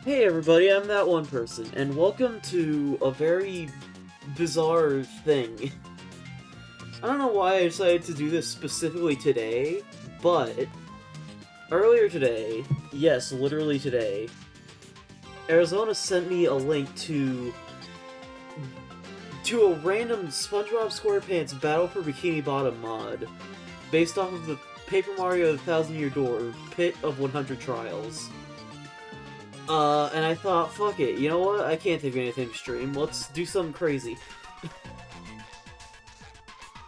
Hey everybody, I'm that one person, and welcome to a very bizarre thing. I don't know why I decided to do this specifically today, but earlier today, yes, literally today, Arizona sent me a link to a random SpongeBob SquarePants Battle for Bikini Bottom mod, based off of the Paper Mario The Thousand Year Door Pit of 100 Trials. And I thought, fuck it, you know what? I can't think of anything to stream. Let's do something crazy.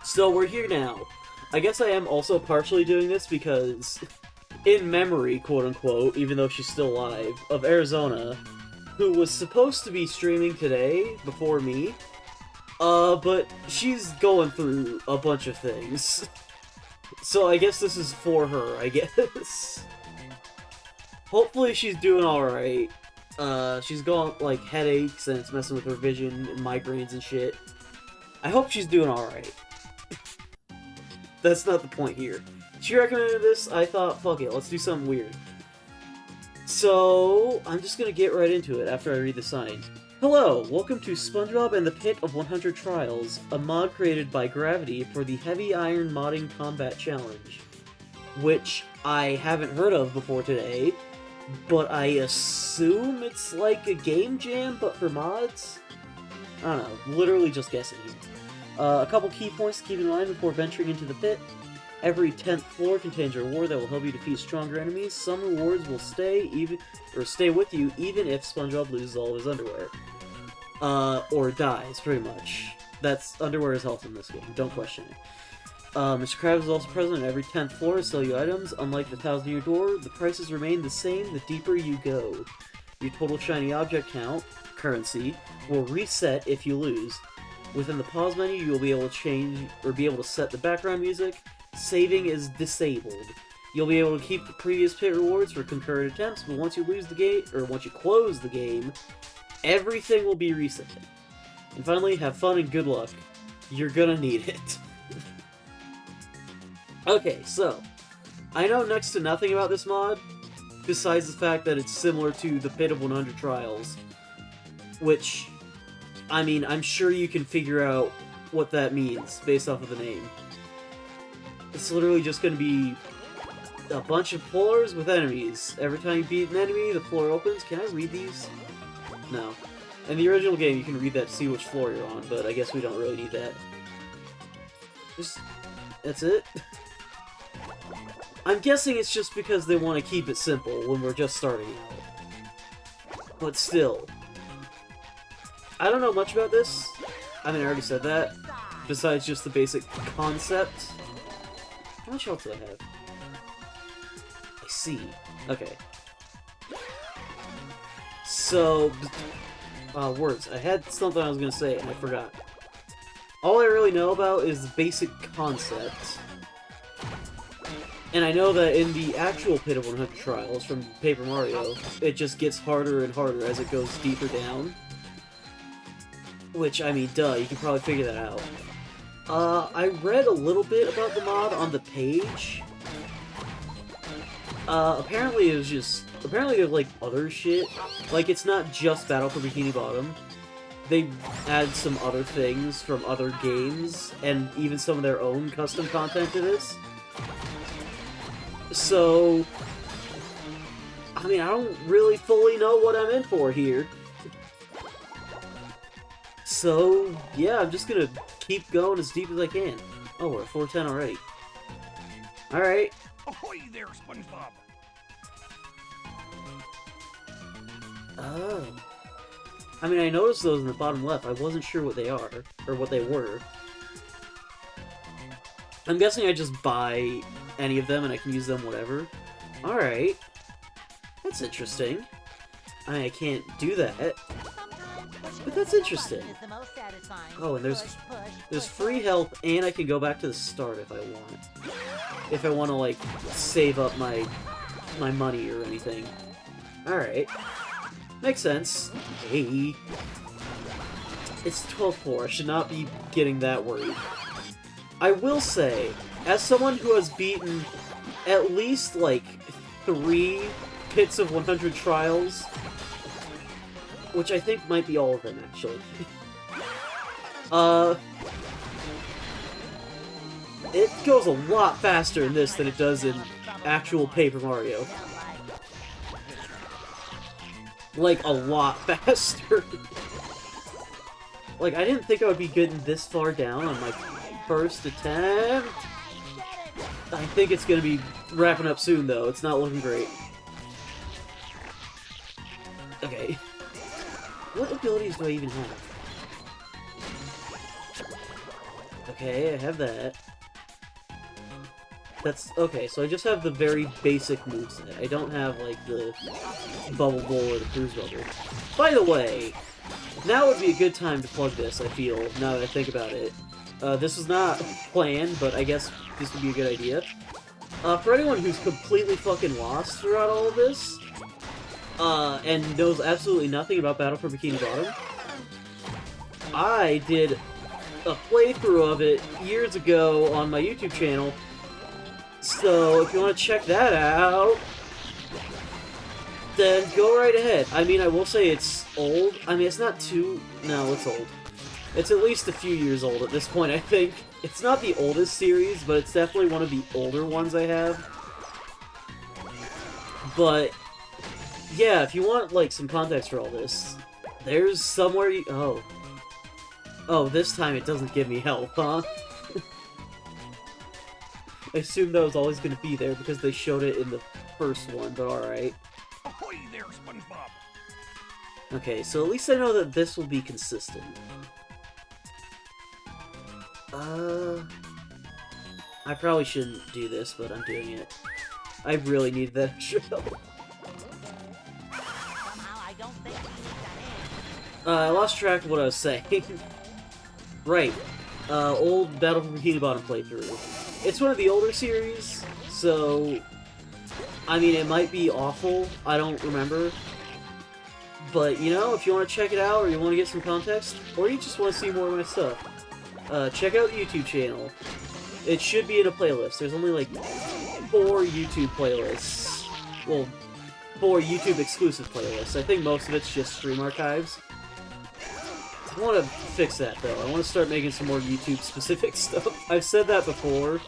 So we're here now. I guess I am also partially doing this because, in memory, quote-unquote, even though she's still alive, of Arizona, who was supposed to be streaming today before me, but she's going through a bunch of things. So I guess this is for her, I guess. Hopefully she's doing alright. She's got, like, headaches, and it's messing with her vision, and migraines and shit. I hope she's doing alright. That's not the point here. She recommended this, I thought, fuck it, let's do something weird. So, I'm just gonna get right into it after I read the sign. Hello, welcome to SpongeBob and the Pit of 100 Trials, a mod created by Gravity for the Heavy Iron Modding Combat Challenge. Which I haven't heard of before today, but I assume it's like a game jam, but for mods? I don't know, literally just guessing here. A couple key points to keep in mind before venturing into the pit. Every 10th floor contains a reward that will help you defeat stronger enemies. Some rewards will stay with you even if SpongeBob loses all of his underwear. Or dies, pretty much. That's underwear is health in this game, don't question it. Mr. Krabs is also present at every 10th floor to sell you items. Unlike the Thousand Year Door, the prices remain the same the deeper you go. Your total shiny object count, currency, will reset if you lose. Within the pause menu, you will be able to change or be able to set the background music. Saving is disabled. You'll be able to keep the previous pit rewards for concurrent attempts, but once you lose the game, or once you close the game, everything will be reset. And finally, have fun and good luck. You're gonna need it. Okay, so, I know next to nothing about this mod, besides the fact that it's similar to the Pit of 100 Trials, which, I mean, I'm sure you can figure out what that means based off of the name. It's literally just going to be a bunch of floors with enemies. Every time you beat an enemy, the floor opens. Can I read these? No. In the original game, you can read that to see which floor you're on, but I guess we don't really need that. That's it? I'm guessing it's just because they want to keep it simple when we're just starting out. But still. I don't know much about this. I mean, I already said that. Besides just the basic concept. How much health do I have? I see. Okay. So, words. I had something I was going to say and I forgot. All I really know about is the basic concept. And I know that in the actual Pit of 100 Trials from Paper Mario, it just gets harder and harder as it goes deeper down. Which, I mean, duh, you can probably figure that out. I read a little bit about the mod on the page. Apparently there's, like, other shit. Like, it's not just Battle for Bikini Bottom. They add some other things from other games, and even some of their own custom content to this. So, I mean, I don't really fully know what I'm in for here. So, yeah, I'm just gonna keep going as deep as I can. Oh, we're at 410 already. Alright. Ahoy there, SpongeBob! Oh. I mean, I noticed those in the bottom left. I wasn't sure what they are, or what they were. I'm guessing I just buy any of them and I can use them whatever. Alright. That's interesting. I can't do that. But that's interesting. Oh, and there's free health, and I can go back to the start if I want. If I want to, like, save up my money or anything. Alright. Makes sense. Hey. It's 12th floor. I should not be getting that worried. I will say, as someone who has beaten at least, like, 3 Pits of 100 Trials, which I think might be all of them, actually. It goes a lot faster in this than it does in actual Paper Mario. Like, a lot faster. Like, I didn't think I would be getting this far down on my first attempt. I think it's gonna be wrapping up soon, though. It's not looking great. Okay. What abilities do I even have? Okay, I have that. That's... okay, so I just have the very basic moveset. I don't have, like, the Bubble Bowl or the Cruise Bubble. By the way, now would be a good time to plug this, I feel, now that I think about it. This was not planned, but I guess this would be a good idea. For anyone who's completely fucking lost throughout all of this, and knows absolutely nothing about Battle for Bikini Bottom, I did a playthrough of it years ago on my YouTube channel, so if you want to check that out, then go right ahead. I mean, I will say it's old. I mean, it's not too... no, it's old. It's at least a few years old at this point, I think. It's not the oldest series, but it's definitely one of the older ones I have. But, yeah, if you want, like, some context for all this, there's somewhere you... oh. Oh, this time it doesn't give me help, huh? I assumed that was always going to be there because they showed it in the first one, but alright. Ahoy there, Spongebob! Okay, so at least I know that this will be consistent. I probably shouldn't do this, but I'm doing it. I really need that extra help. I lost track of what I was saying. Right. Old Battle for Bikini Bottom playthrough. It's one of the older series, so... I mean, it might be awful, I don't remember. But, you know, if you want to check it out, or you want to get some context, or you just want to see more of my stuff, check out the YouTube channel. It should be in a playlist. There's only, like, 4 YouTube playlists. Well, 4 YouTube-exclusive playlists. I think most of it's just stream archives. I want to fix that, though. I want to start making some more YouTube-specific stuff. I've said that before,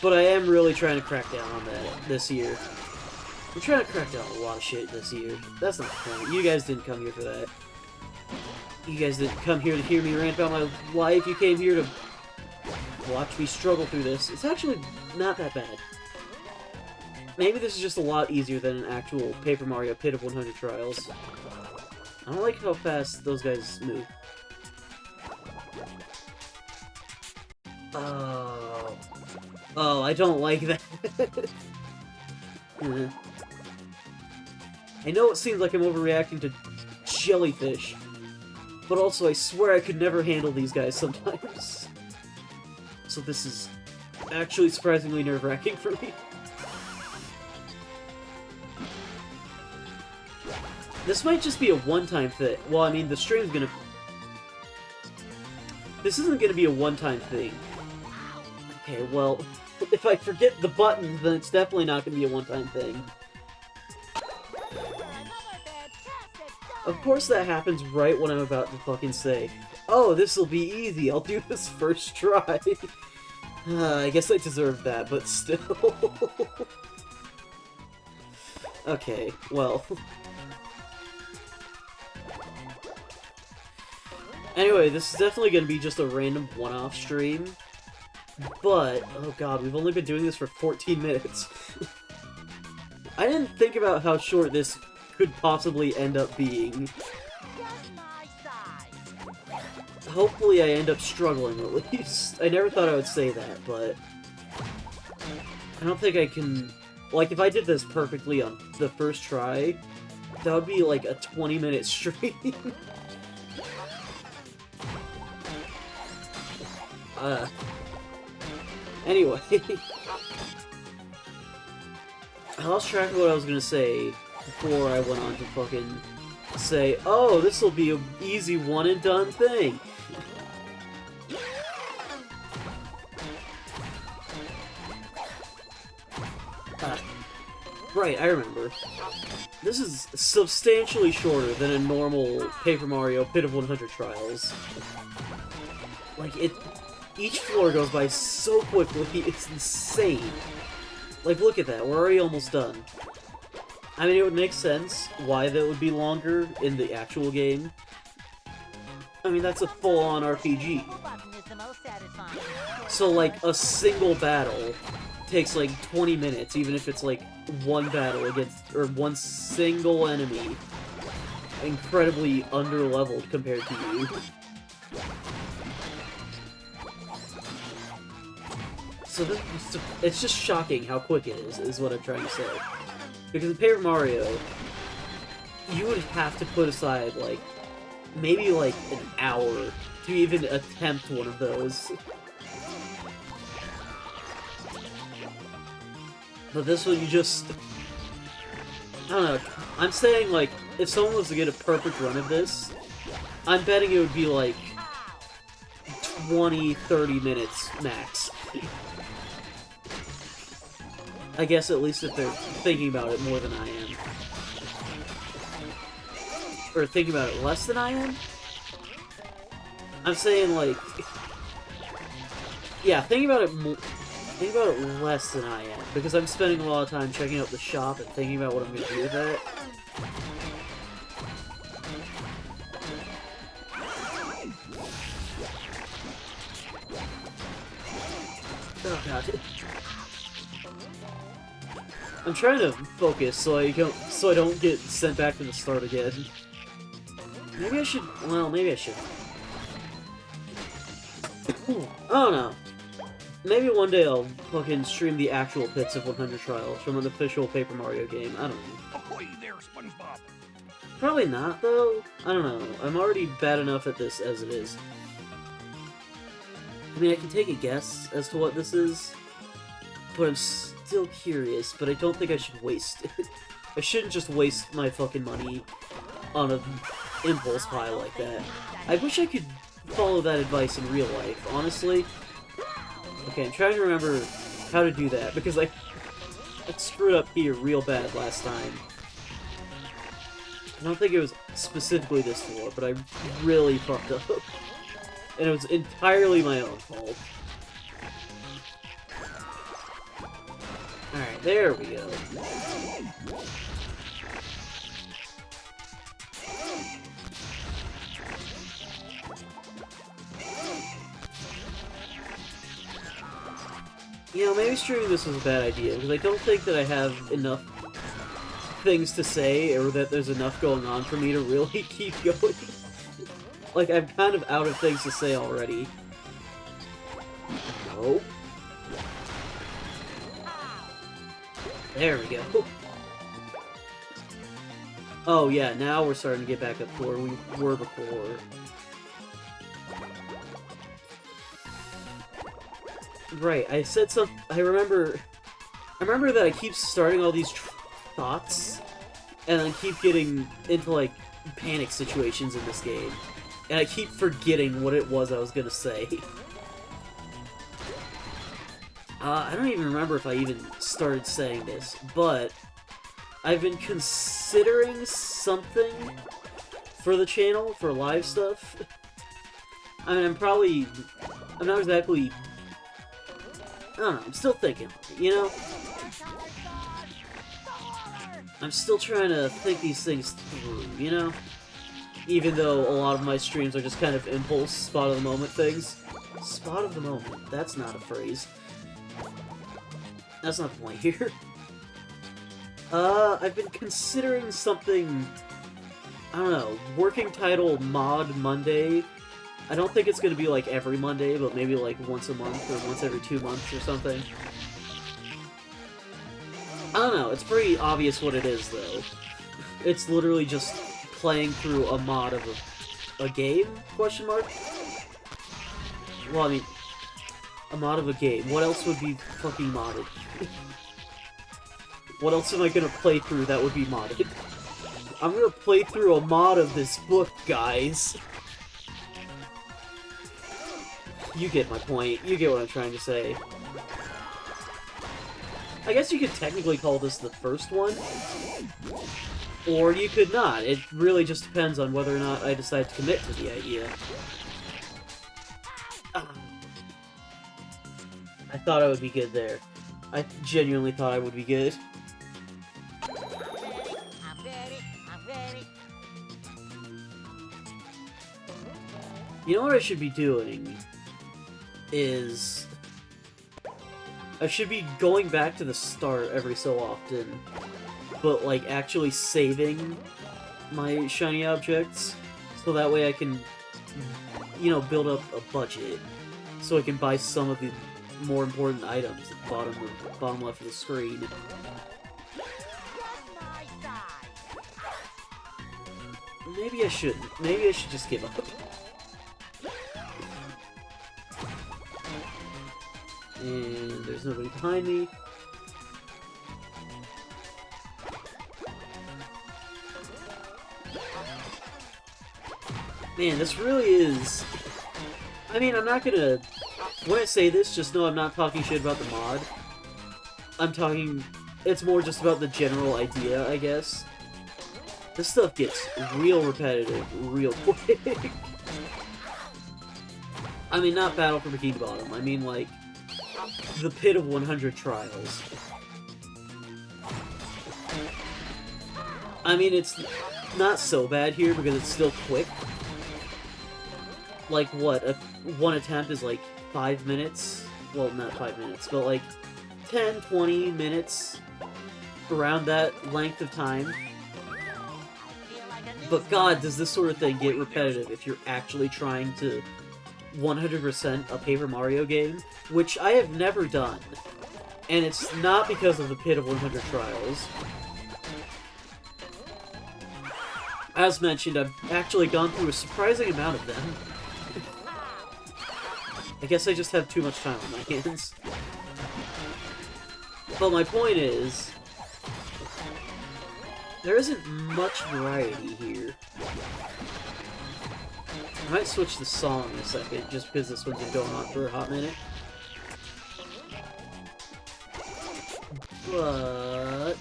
but I am really trying to crack down on that this year. I'm trying to crack down on a lot of shit this year. That's not the point. You guys didn't come here for that. You guys didn't come here to hear me rant about my life. You came here to watch me struggle through this. It's actually not that bad. Maybe this is just a lot easier than an actual Paper Mario Pit of 100 Trials. I don't like how fast those guys move. Oh. Oh, I don't like that. I know it seems like I'm overreacting to jellyfish, but also I swear I could never handle these guys sometimes. So this is actually surprisingly nerve-wracking for me. This might just be a one-time thing. Well, I mean, the stream's gonna... this isn't gonna be a one-time thing. Okay, well, if I forget the buttons, then it's definitely not gonna be a one-time thing. Of course that happens right when I'm about to fucking say, oh, this'll be easy, I'll do this first try. I guess I deserve that, but still. Okay, well... Anyway, this is definitely going to be just a random one-off stream, but, oh god, we've only been doing this for 14 minutes. I didn't think about how short this could possibly end up being. Hopefully I end up struggling, at least. I never thought I would say that, but... I don't think I can... like, if I did this perfectly on the first try, that would be like a 20-minute stream. Anyway, I lost track of what I was gonna say before I went on to fucking say, oh, this'll be an easy one-and-done thing. Right, I remember. This is substantially shorter than a normal Paper Mario Pit of 100 Trials. Like, each floor goes by so quickly, it's insane. Like, look at that, we're already almost done. I mean, it would make sense why that would be longer in the actual game. I mean, that's a full-on RPG. So, like, a single battle takes, like, 20 minutes, even if it's, like, one battle against, or one single enemy. Incredibly under-leveled compared to you. So it's just shocking how quick it is what I'm trying to say. Because in Paper Mario, you would have to put aside, like, maybe, like, an hour to even attempt one of those. But this one, you just... I don't know. I'm saying, like, if someone was to get a perfect run of this, I'm betting it would be, like, 20, 30 minutes max. I guess at least if they're thinking about it more than I am. Or thinking about it less than I am? I'm saying, like... Yeah, thinking about it less than I am, because I'm spending a lot of time checking out the shop and thinking about what I'm going to do with that. Oh god. I'm trying to focus so I don't get sent back to the start again. Maybe I should... Well, maybe I should. I don't know. Maybe one day I'll fucking stream the actual Pits of 100 Trials from an official Paper Mario game. I don't know. Ahoy there, Spongebob! Probably not, though. I don't know. I'm already bad enough at this as it is. I mean, I can take a guess as to what this is, but I'm still curious, but I don't think I should waste it. I shouldn't just waste my fucking money on an impulse buy like that. I wish I could follow that advice in real life, honestly. Okay, I'm trying to remember how to do that, because I screwed up here real bad last time. I don't think it was specifically this floor, but I really fucked up. And it was entirely my own fault. Alright, there we go. You know, maybe streaming this was a bad idea, because I don't think that I have enough things to say, or that there's enough going on for me to really keep going. Like, I'm kind of out of things to say already. No. There we go. Oh yeah, now we're starting to get back up to where we were before. Right, I said something. I remember that I keep starting all these thoughts, and I keep getting into, like, panic situations in this game. And I keep forgetting what it was I was gonna say. I don't even remember if I even started saying this, but I've been considering something for the channel, for live stuff. I mean, I'm not exactly... I don't know, I'm still thinking, you know? I'm still trying to think these things through, you know? Even though a lot of my streams are just kind of impulse, spot of the moment things. Spot of the moment, that's not a phrase. That's not the point here. I've been considering something, I don't know, working title Mod Monday. I don't think it's gonna be like every Monday, but maybe like once a month or once every 2 months or something. I don't know, it's pretty obvious what it is though. It's literally just playing through a mod of a game? Question mark? Well, I mean, a mod of a game. What else would be fucking modded? What else am I gonna play through that would be modded? I'm gonna play through a mod of this book, guys. You get my point. You get what I'm trying to say. I guess you could technically call this the first one, or you could not. It really just depends on whether or not I decide to commit to the idea. I thought I would be good there. I genuinely thought I would be good. You know what I should be doing is... I should be going back to the start every so often, but, like, actually saving my shiny objects, so that way I can, you know, build up a budget, so I can buy some of the more important items at the bottom left of the screen. Maybe I shouldn't. Maybe I should just give up. And there's nobody behind me. Man, this really is... I mean, I'm not gonna... When I say this, just know I'm not talking shit about the mod. I'm talking... It's more just about the general idea, I guess. This stuff gets real repetitive real quick. I mean, not Battle for Bikini Bottom. I mean, like, the Pit of 100 Trials. I mean, it's not so bad here because it's still quick. Like, what? One attempt is like 5 minutes? Well, not 5 minutes, but like 10, 20 minutes around that length of time. But god, does this sort of thing get repetitive if you're actually trying to 100% a Paper Mario game, which I have never done. And it's not because of the Pit of 100 Trials. As mentioned, I've actually gone through a surprising amount of them. I guess I just have too much time on my hands. But my point is, there isn't much variety here. I might switch the song in a second, just because this one's been going on for a hot minute. But...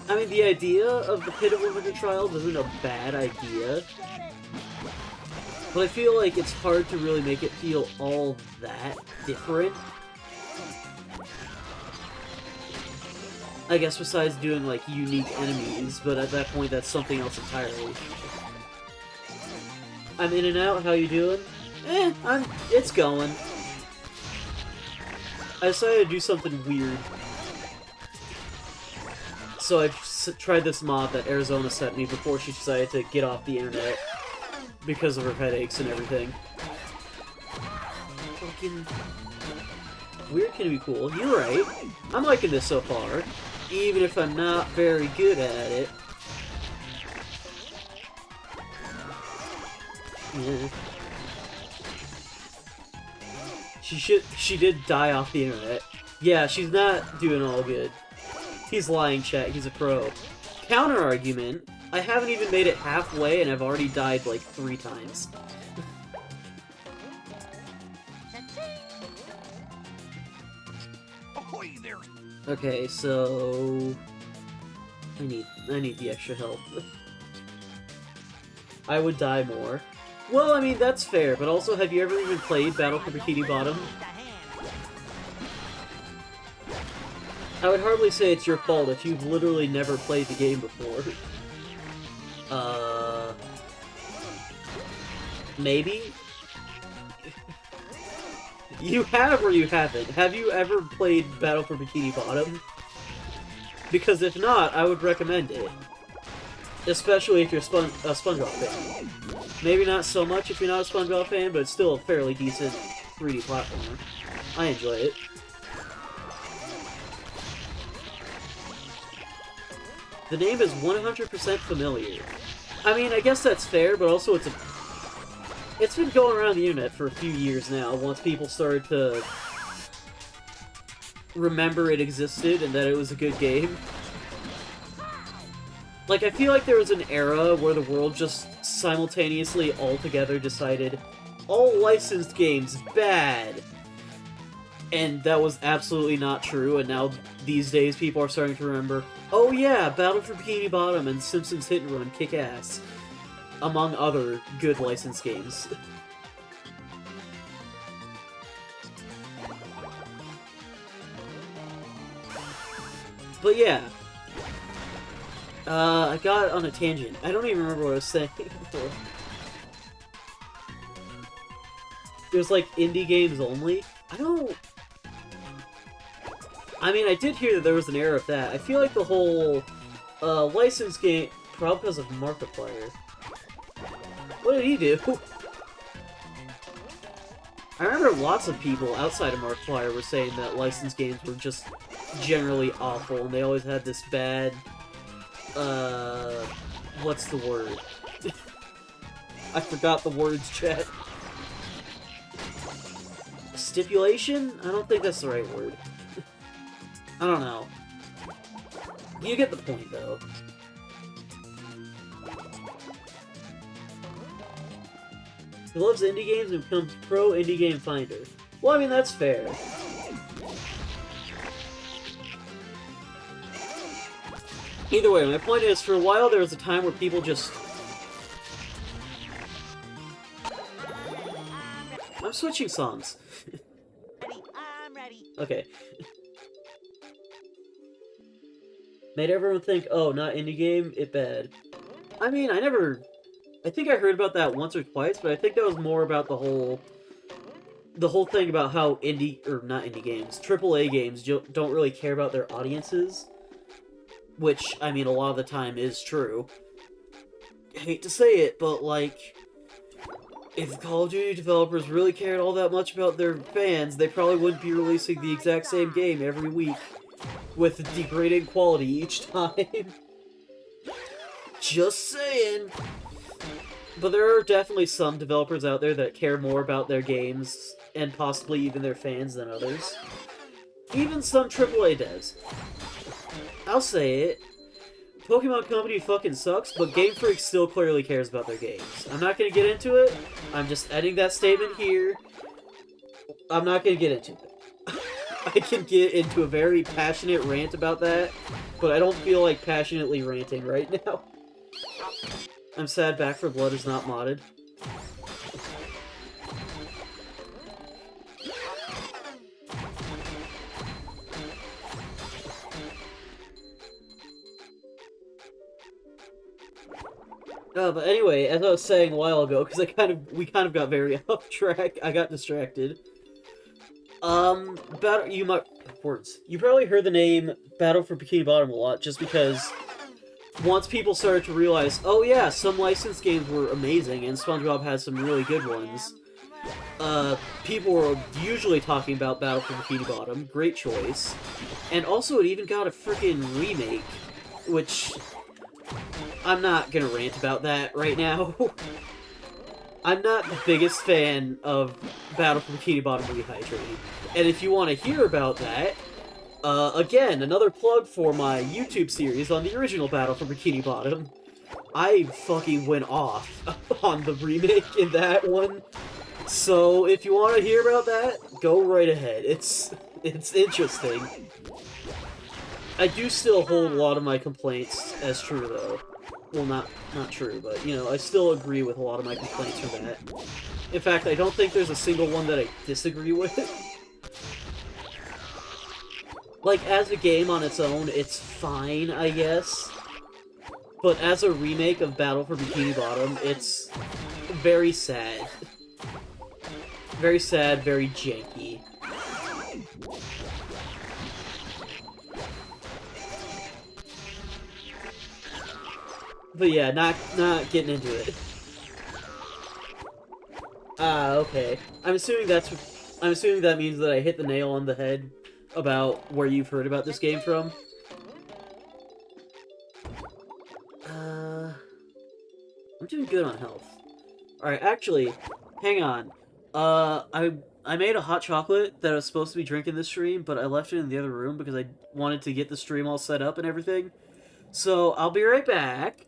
I mean, the idea of the Pit of 100 Trials isn't a bad idea. But I feel like it's hard to really make it feel all that different. I guess besides doing, like, unique enemies, but at that point that's something else entirely. I'm in and out, how you doing? It's going. I decided to do something weird. So I tried this mod that Arizona sent me before she decided to get off the internet because of her headaches and everything. Fucking... Weird can be cool. You're right. I'm liking this so far, even if I'm not very good at it. Yeah. She did die off the internet. Yeah, she's not doing all good. He's lying, chat. He's a pro. Counter-argument, I haven't even made it halfway and I've already died like 3 times. Okay, so... I need the extra health. I would die more. Well, I mean, that's fair, but also, have you ever even played Battle for Bikini Bottom? I would hardly say it's your fault if you've literally never played the game before. Maybe? You have or you haven't? Have you ever played Battle for Bikini Bottom? Because if not, I would recommend it. Especially if you're a Spongebob fan. Maybe not so much if you're not a Spongebob fan, but it's still a fairly decent 3D platformer. I enjoy it. The name is 100% familiar. I mean, I guess that's fair, but also it's been going around the internet for a few years now, once people started to remember it existed and that it was a good game. Like, I feel like there was an era where the world just simultaneously altogether decided, all licensed games bad. And that was absolutely not true, and now these days people are starting to remember, oh yeah, Battle for Bikini Bottom and Simpsons Hit and Run kick ass, among other good licensed games. But yeah, I got on a tangent. I don't even remember what I was saying before. It was like indie games only. I mean, I did hear that there was an error of that. I feel like the whole license game, probably because of Markiplier. What did he do? I remember lots of people outside of Markiplier were saying that licensed games were just generally awful, and they always had this bad, what's the word? I forgot the words, chat. Stipulation? I don't think that's the right word. I don't know. You get the point, though. He loves indie games and becomes pro indie game finder. Well, I mean, that's fair. Either way, my point is, for a while there was a time where people just... I'm switching songs. I'm ready. Okay. Made everyone think, oh, not indie game, it bad. I mean, I think I heard about that once or twice, but I think that was more about the whole thing about how not indie games, AAA games don't really care about their audiences. Which, I mean, a lot of the time is true. I hate to say it, but, like, if Call of Duty developers really cared all that much about their fans, they probably wouldn't be releasing the exact same game every week, with degrading quality each time. Just saying. But there are definitely some developers out there that care more about their games, and possibly even their fans, than others. Even some AAA devs. I'll say it. Pokemon Company fucking sucks, but Game Freak still clearly cares about their games. I'm not gonna get into it. I'm just adding that statement here. I'm not gonna get into it. I can get into a very passionate rant about that, but I don't feel like passionately ranting right now. I'm sad Back 4 Blood is not modded. But anyway, as I was saying a while ago, because we kind of got very off track, I got distracted. You probably heard the name Battle for Bikini Bottom a lot, just because once people started to realize, oh yeah, some licensed games were amazing, and SpongeBob has some really good ones, people were usually talking about Battle for Bikini Bottom, great choice, and also it even got a freaking remake, which... I'm not gonna rant about that right now. I'm not the biggest fan of Battle for Bikini Bottom Rehydrated. And if you want to hear about that, again, another plug for my YouTube series on the original Battle for Bikini Bottom. I fucking went off on the remake in that one. So if you want to hear about that, go right ahead. It's interesting. I do still hold a lot of my complaints as true, though. Well, not true, but, you know, I still agree with a lot of my complaints for that. In fact, I don't think there's a single one that I disagree with. Like, as a game on its own, it's fine, I guess. But as a remake of Battle for Bikini Bottom, it's very sad. Very sad, very janky. But yeah, not getting into it. Okay. I'm assuming that means that I hit the nail on the head about where you've heard about this game from. I'm doing good on health. Alright, actually, hang on. I made a hot chocolate that I was supposed to be drinking this stream, but I left it in the other room because I wanted to get the stream all set up and everything. So, I'll be right back.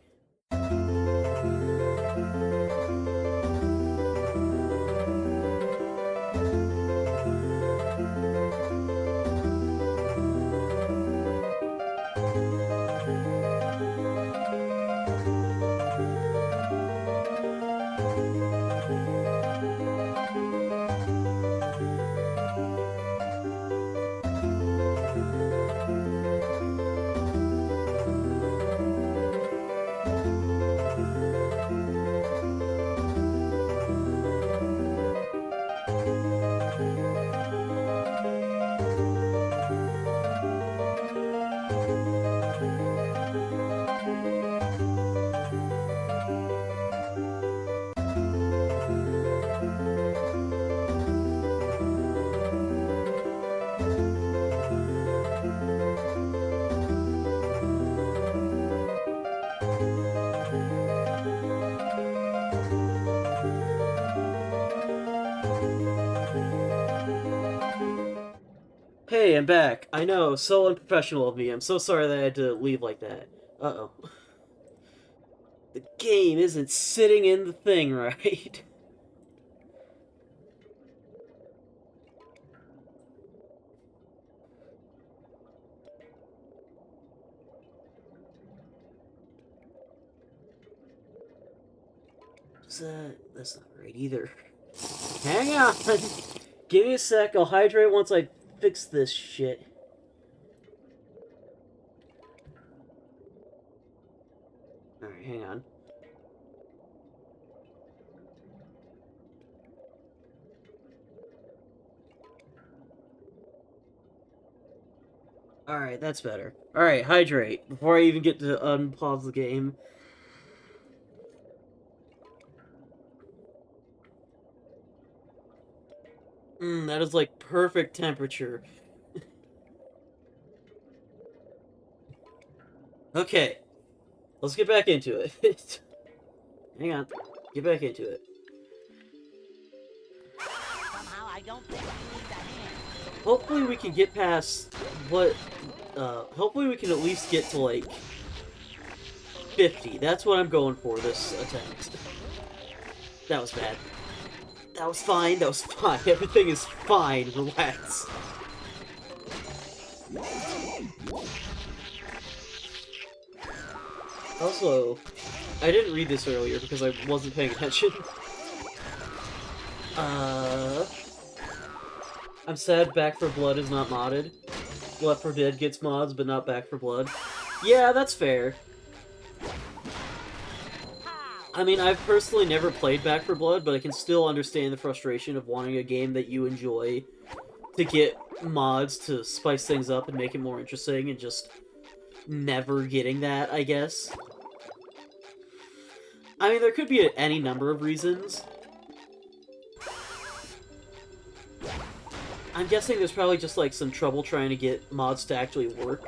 Hey, I'm back. I know, so unprofessional of me. I'm so sorry that I had to leave like that. Uh-oh. The game isn't sitting in the thing right. That's not right either. Hang on! Give me a sec, I'll hydrate once I fix this shit. Alright, hang on. Alright, that's better. Alright, hydrate. Before I even get to unpause the game. That is like perfect temperature. Okay, let's get back into it. Hang on, get back into it. Somehow I don't think we need the hand. Hopefully we can get past what, hopefully we can at least get to like 50. That's what I'm going for this attempt. That was bad. That was fine, that was fine. Everything is fine, relax. Also, I didn't read this earlier because I wasn't paying attention. I'm sad Back for Blood is not modded. Left 4 Dead gets mods, but not Back for Blood. Yeah, that's fair. I mean, I've personally never played Back for Blood, but I can still understand the frustration of wanting a game that you enjoy to get mods to spice things up and make it more interesting, and just never getting that, I guess. I mean, there could be any number of reasons. I'm guessing there's probably just, like, some trouble trying to get mods to actually work.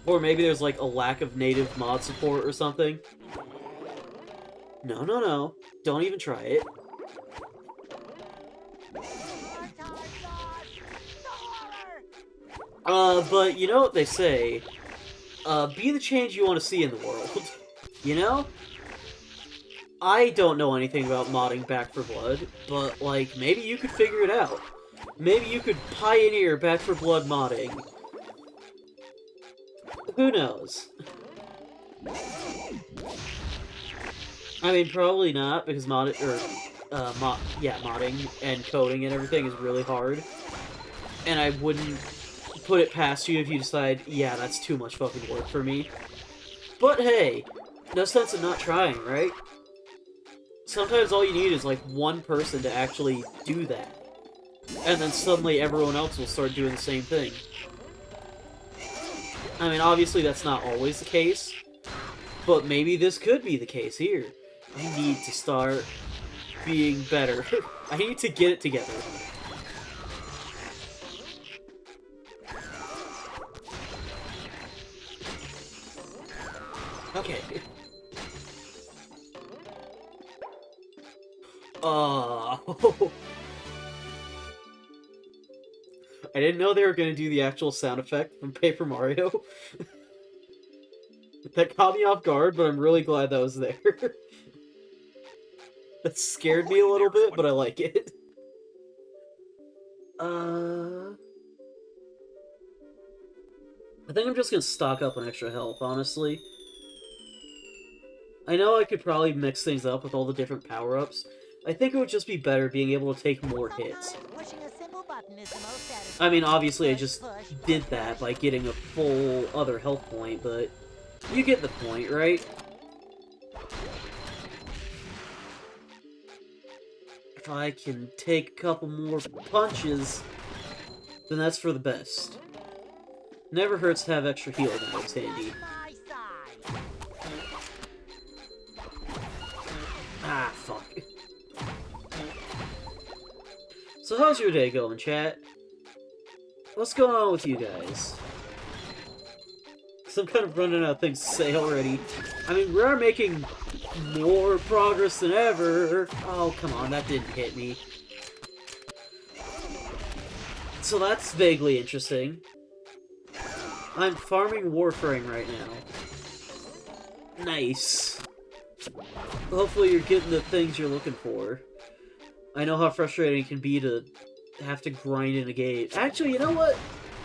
Or maybe there's, like, a lack of native mod support or something. No, no, no. Don't even try it. But you know what they say? Be the change you want to see in the world. You know? I don't know anything about modding Back for Blood, but, like, maybe you could figure it out. Maybe you could pioneer Back for Blood modding. Who knows? I mean, probably not, because modding and coding and everything is really hard. And I wouldn't put it past you if you decide, yeah, that's too much fucking work for me. But hey, no sense in not trying, right? Sometimes all you need is, like, one person to actually do that. And then suddenly everyone else will start doing the same thing. I mean, obviously that's not always the case, but maybe this could be the case here. I need to start being better. I need to get it together. Okay. Oh. I didn't know they were going to do the actual sound effect from Paper Mario. That caught me off guard, but I'm really glad that was there. That scared me a little bit, but I like it. I think I'm just going to stock up on extra health, honestly. I know I could probably mix things up with all the different power-ups. I think it would just be better being able to take more hits. I mean, obviously I just did that by getting a full other health point, but you get the point, right? If I can take a couple more punches, then that's for the best. Never hurts to have extra healing items handy. Ah, fuck. So how's your day going, chat? What's going on with you guys? Because I'm kind of running out of things to say already. I mean, we are making more progress than ever. Oh, come on, that didn't hit me. So that's vaguely interesting. I'm farming Warframe right now. Nice. Hopefully you're getting the things you're looking for. I know how frustrating it can be to have to grind in a game. Actually, you know what?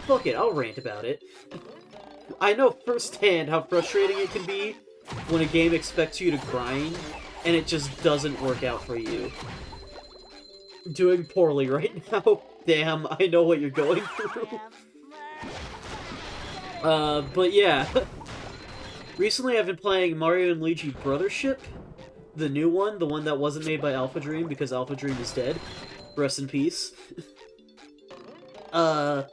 Fuck it, I'll rant about it. I know firsthand how frustrating it can be when a game expects you to grind, and it just doesn't work out for you. Doing poorly right now. Damn, I know what you're going through. But yeah. Recently I've been playing Mario and Luigi Brothership. The new one, the one that wasn't made by Alpha Dream, because Alpha Dream is dead. Rest in peace. And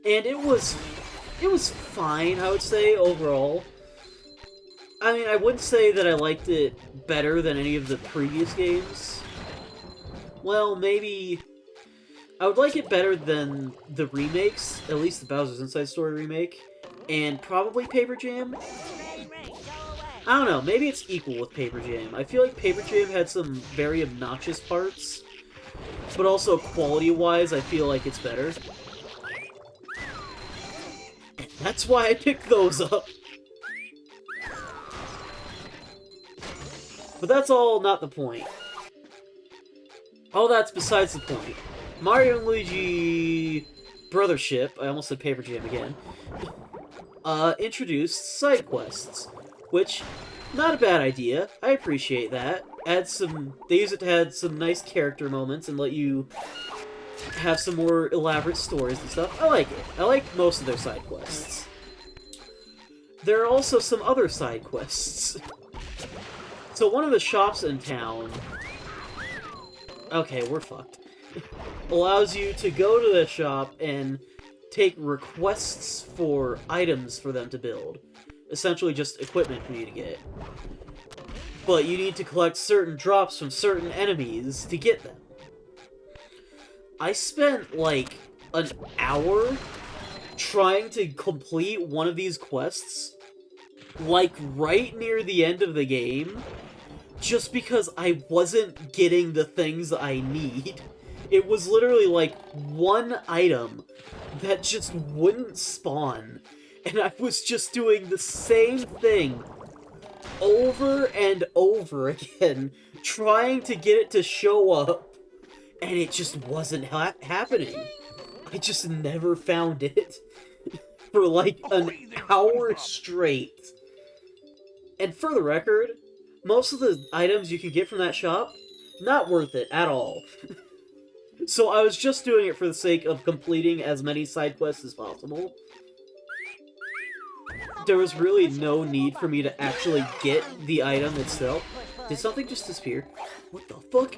it was fine, I would say, overall. I mean, I wouldn't say that I liked it better than any of the previous games. Well, maybe... I would like it better than the remakes, at least the Bowser's Inside Story remake, and probably Paper Jam. I don't know, maybe it's equal with Paper Jam. I feel like Paper Jam had some very obnoxious parts, but also quality-wise, I feel like it's better. And that's why I picked those up. But that's all not the point. All that's besides the point. Mario and Luigi Brothership, I almost said Paper Jam again, introduced side quests, which, not a bad idea. I appreciate that. They use it to add some nice character moments and let you have some more elaborate stories and stuff. I like it. I like most of their side quests. There are also some other side quests. So one of the shops in town... Okay, we're fucked. Allows you to go to the shop and take requests for items for them to build. Essentially just equipment for you to get. But you need to collect certain drops from certain enemies to get them. I spent, like, an hour trying to complete one of these quests, like, right near the end of the game, just because I wasn't getting the things I need. It was literally, like, one item that just wouldn't spawn, and I was just doing the same thing over and over again, trying to get it to show up, and it just wasn't happening. I just never found it for, like, an hour straight. And for the record, most of the items you can get from that shop, not worth it at all. So I was just doing it for the sake of completing as many side quests as possible. There was really no need for me to actually get the item itself. Did something just disappear? What the fuck?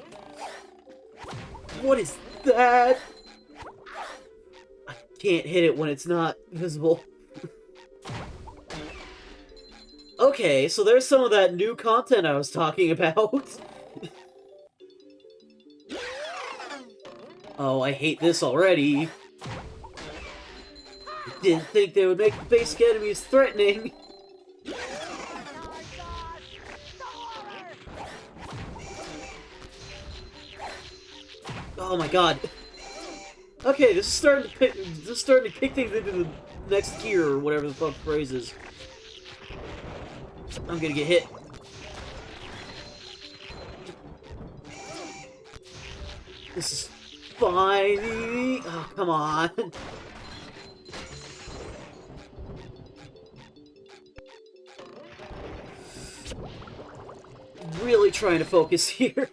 What is that? I can't hit it when it's not visible. Okay, so there's some of that new content I was talking about. Oh, I hate this already. Didn't think they would make the basic enemies threatening. Oh my god. Okay, this is starting to kick things into the next gear, or whatever the fuck the phrase is. I'm gonna get hit. This is fine. Oh, come on. Really trying to focus here.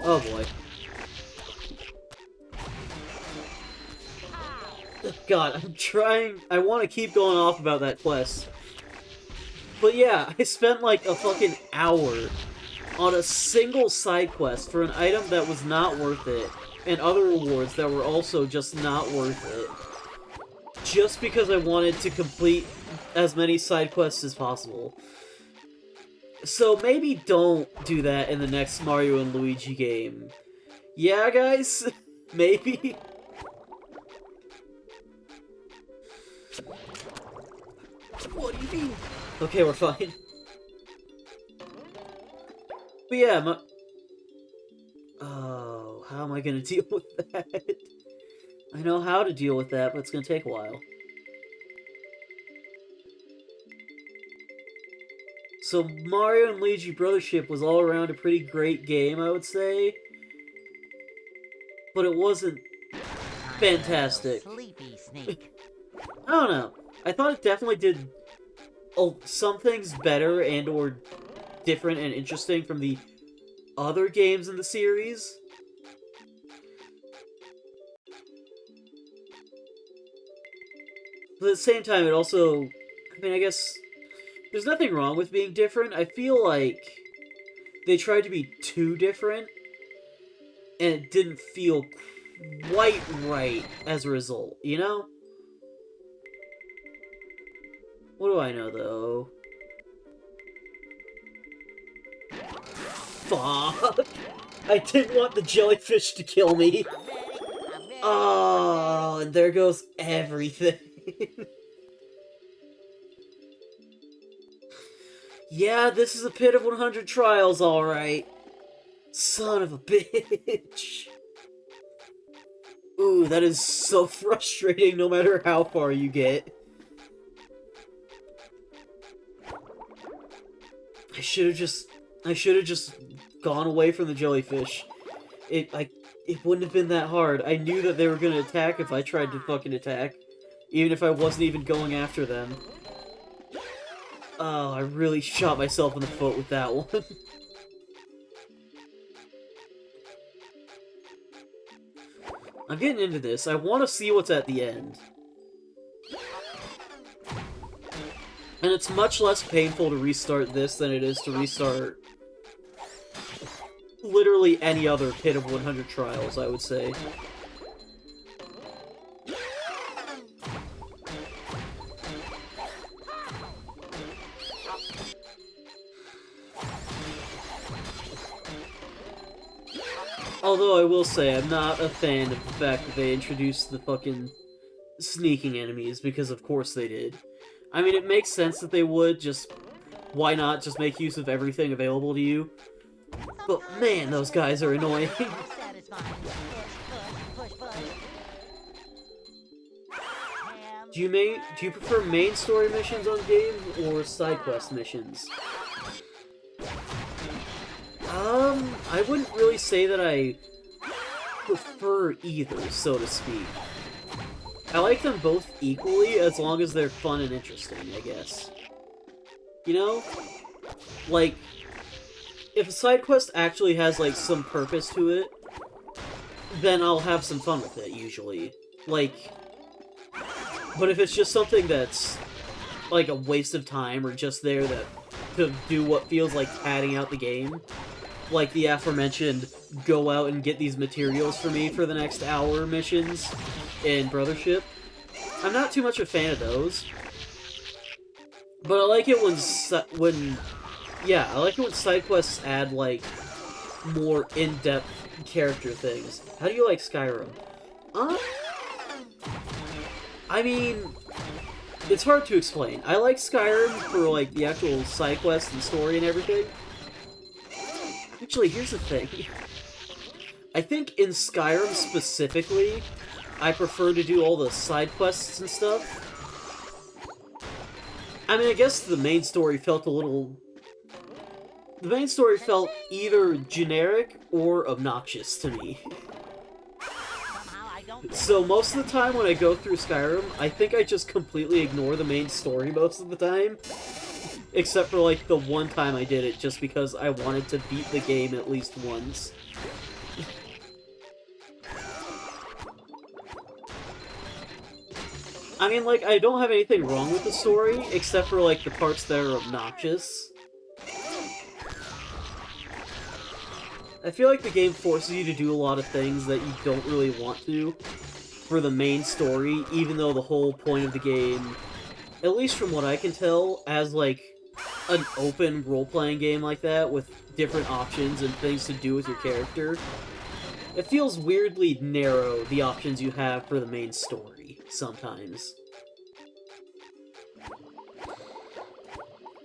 Oh boy. God, I'm trying... I want to keep going off about that quest. But yeah, I spent like a fucking hour on a single side quest for an item that was not worth it, and other rewards that were also just not worth it. Just because I wanted to complete as many side quests as possible. So maybe don't do that in the next Mario and Luigi game. Yeah, guys? Maybe? What do you mean? Okay, we're fine. But yeah, Oh, how am I gonna deal with that? I know how to deal with that, but it's gonna take a while. So Mario and Luigi Brothership was all around a pretty great game, I would say. But it wasn't fantastic. Sleepy sneak. I don't know. I thought it definitely did some things better and or different and interesting from the other games in the series. But at the same time, it also... I mean, I guess... There's nothing wrong with being different. I feel like they tried to be too different, and it didn't feel quite right as a result, you know? What do I know, though? Fuck! I didn't want the jellyfish to kill me! Oh, and there goes everything. Yeah, this is a pit of 100 trials, alright. Son of a bitch. Ooh, that is so frustrating no matter how far you get. I should have just gone away from the jellyfish. It wouldn't have been that hard. I knew that they were gonna attack if I tried to fucking attack. Even if I wasn't even going after them. Oh, I really shot myself in the foot with that one. I'm getting into this. I want to see what's at the end. And it's much less painful to restart this than it is to restart literally any other pit of 100 trials, I would say. Although I will say, I'm not a fan of the fact that they introduced the fucking sneaking enemies, because of course they did. I mean, it makes sense that they would, just... Why not just make use of everything available to you? But man, those guys are annoying. Do you prefer main story missions on game, or side quest missions? I wouldn't really say that I prefer either, so to speak. I like them both equally, as long as they're fun and interesting, I guess. You know? Like, if a side quest actually has, like, some purpose to it, then I'll have some fun with it, usually. Like, but if it's just something that's, like, a waste of time, or just there to do what feels like padding out the game, like the aforementioned go out and get these materials for me for the next hour missions in Brothership, I'm not too much a fan of those. But I like it when I like it when side quests add, like, more in-depth character things. How do you like Skyrim? I mean, it's hard to explain. I like Skyrim for, like, the actual side quests and story and everything. Actually, here's the thing. I think in Skyrim specifically, I prefer to do all the side quests and stuff. I mean, I guess the main story felt a little... The main story felt either generic or obnoxious to me. So most of the time when I go through Skyrim, I think I just completely ignore the main story most of the time. Except for, like, the one time I did it, just because I wanted to beat the game at least once. I mean, like, I don't have anything wrong with the story, except for, like, the parts that are obnoxious. I feel like the game forces you to do a lot of things that you don't really want to for the main story, even though the whole point of the game, at least from what I can tell, as, like, an open role-playing game like that, with different options and things to do with your character, it feels weirdly narrow, the options you have for the main story, sometimes.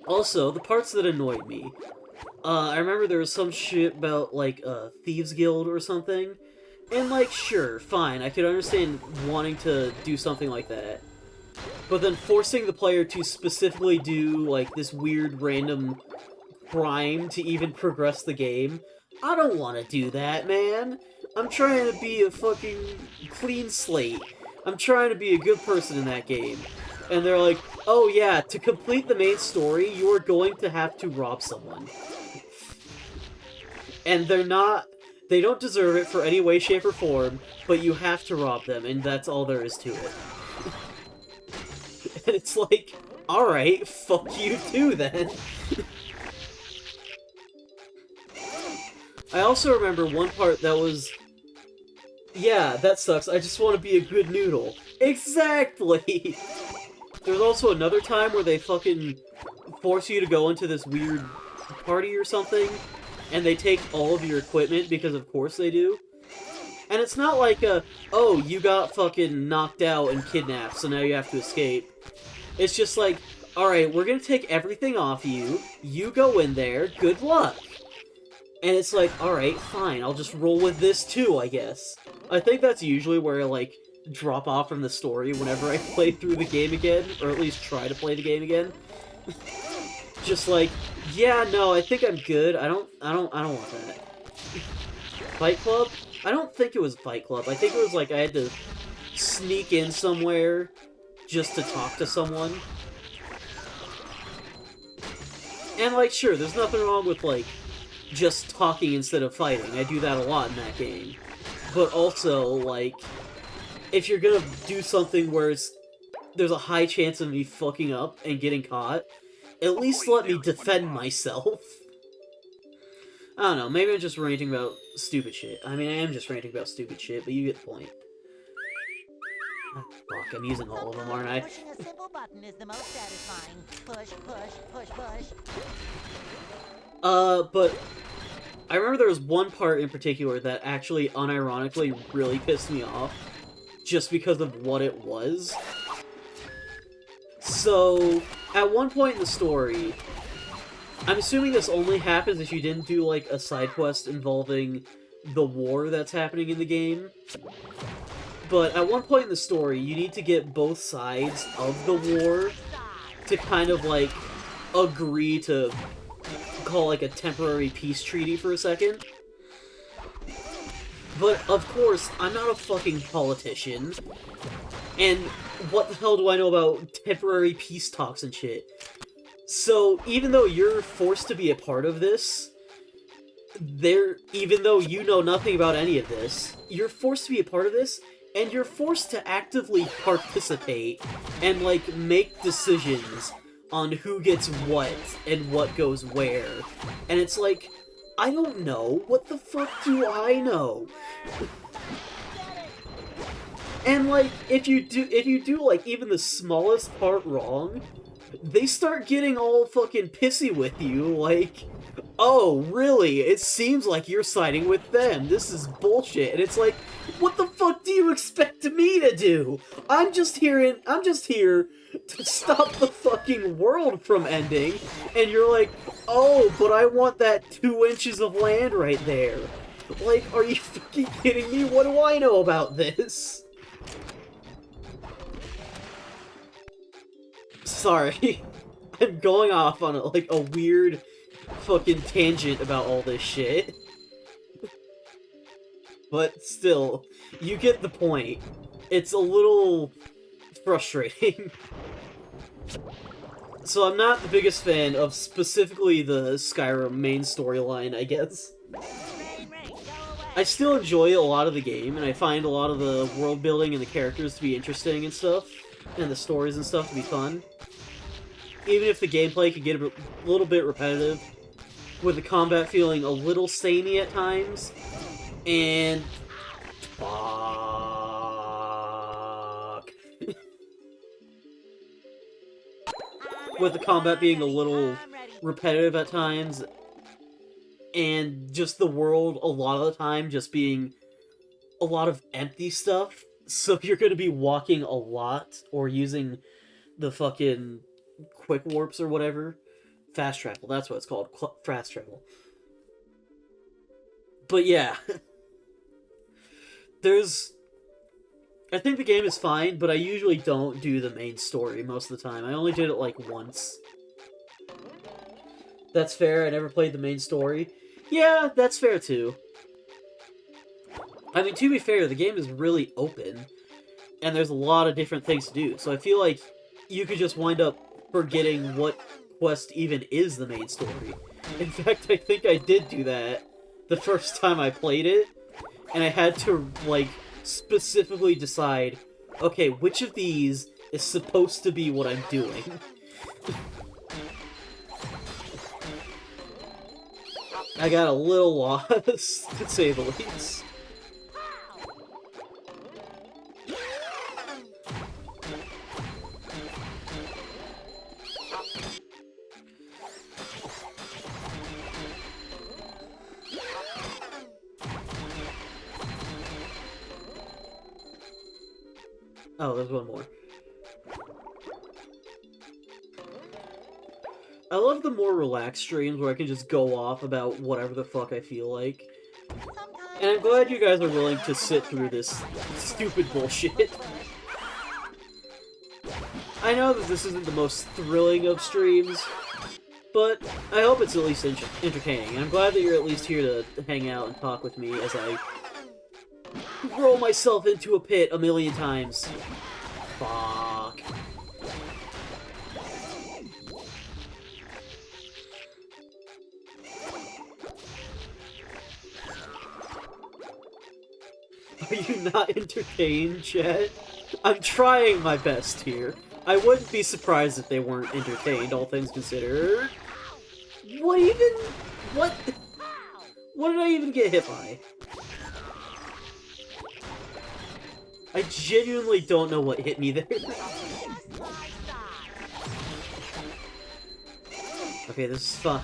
Also, the parts that annoyed me. I remember there was some shit about, like, Thieves Guild or something. And, like, sure, fine, I could understand wanting to do something like that. But then forcing the player to specifically do, like, this weird random crime to even progress the game, I don't want to do that, man. I'm trying to be a fucking clean slate. I'm trying to be a good person in that game. And they're like, oh yeah, to complete the main story, you are going to have to rob someone. And they don't deserve it for any way, shape, or form, but you have to rob them, and that's all there is to it. And it's like, alright, fuck you too, then. I also remember one part that was, yeah, that sucks, I just want to be a good noodle. Exactly! There was also another time where they fucking force you to go into this weird party or something, and they take all of your equipment, because of course they do. And it's not like oh, you got fucking knocked out and kidnapped, so now you have to escape. It's just like, alright, we're gonna take everything off you, you go in there, good luck. And it's like, alright, fine, I'll just roll with this too, I guess. I think that's usually where I, like, drop off from the story whenever I play through the game again, or at least try to play the game again. Just like, yeah, no, I think I'm good. I don't want that. Fight Club? I don't think it was Fight Club. I think it was like I had to sneak in somewhere just to talk to someone. And like, sure, there's nothing wrong with like just talking instead of fighting. I do that a lot in that game. But also, like, if you're gonna do something where there's a high chance of me fucking up and getting caught, at least let me defend myself. I don't know, maybe I'm just ranting about stupid shit. I mean, I am just ranting about stupid shit, but you get the point. Oh, fuck, I'm using all of them, aren't I? Pushing a simple button is the most satisfying. Push, push, push, push. But I remember there was one part in particular that actually, unironically, really pissed me off. Just because of what it was. So, at one point in the story, I'm assuming this only happens if you didn't do, like, a side quest involving the war that's happening in the game. But at one point in the story, you need to get both sides of the war to kind of, like, agree to call, like, a temporary peace treaty for a second. But, of course, I'm not a fucking politician. And what the hell do I know about temporary peace talks and shit? So, even though you're forced to be a part of this, even though you know nothing about any of this, you're forced to be a part of this, and you're forced to actively participate and, like, make decisions on who gets what and what goes where. And it's like, I don't know. What the fuck do I know? And like, if you do like even the smallest part wrong, they start getting all fucking pissy with you, like, oh, really? It seems like you're siding with them. This is bullshit. And it's like, what the fuck do you expect me to do? I'm just here to stop the fucking world from ending, and you're like, oh, but I want that 2 inches of land right there. Like, are you fucking kidding me? What do I know about this? Sorry. I'm going off on like a weird fucking tangent about all this shit. But still, you get the point. It's a little frustrating. So I'm not the biggest fan of specifically the Skyrim main storyline, I guess. I still enjoy a lot of the game, and I find a lot of the world building and the characters to be interesting and stuff, and the stories and stuff to be fun. Even if the gameplay can get a little bit repetitive, with the combat feeling a little samey at times, and fuck. With the combat being a little repetitive at times, and just the world a lot of the time just being a lot of empty stuff, so you're gonna be walking a lot, or using the fucking quick warps or whatever, Fast travel, that's what it's called. Fast travel. But yeah. I think the game is fine, but I usually don't do the main story most of the time. I only did it, like, once. That's fair, I never played the main story. Yeah, that's fair, too. I mean, to be fair, the game is really open, and there's a lot of different things to do, so I feel like you could just wind up forgetting what quest even is the main story. In fact, I think I did do that the first time I played it, and I had to, like, specifically decide, okay, which of these is supposed to be what I'm doing? I got a little lost, to say the least. Oh, there's one more. I love the more relaxed streams where I can just go off about whatever the fuck I feel like. And I'm glad you guys are willing to sit through this stupid bullshit. I know that this isn't the most thrilling of streams, but I hope it's at least entertaining. And I'm glad that you're at least here to hang out and talk with me as I roll myself into a pit a million times. Fuck. Are you not entertained, chat? I'm trying my best here. I wouldn't be surprised if they weren't entertained, all things considered. What even? What? What did I even get hit by? I genuinely don't know what hit me there. Okay, this is fine.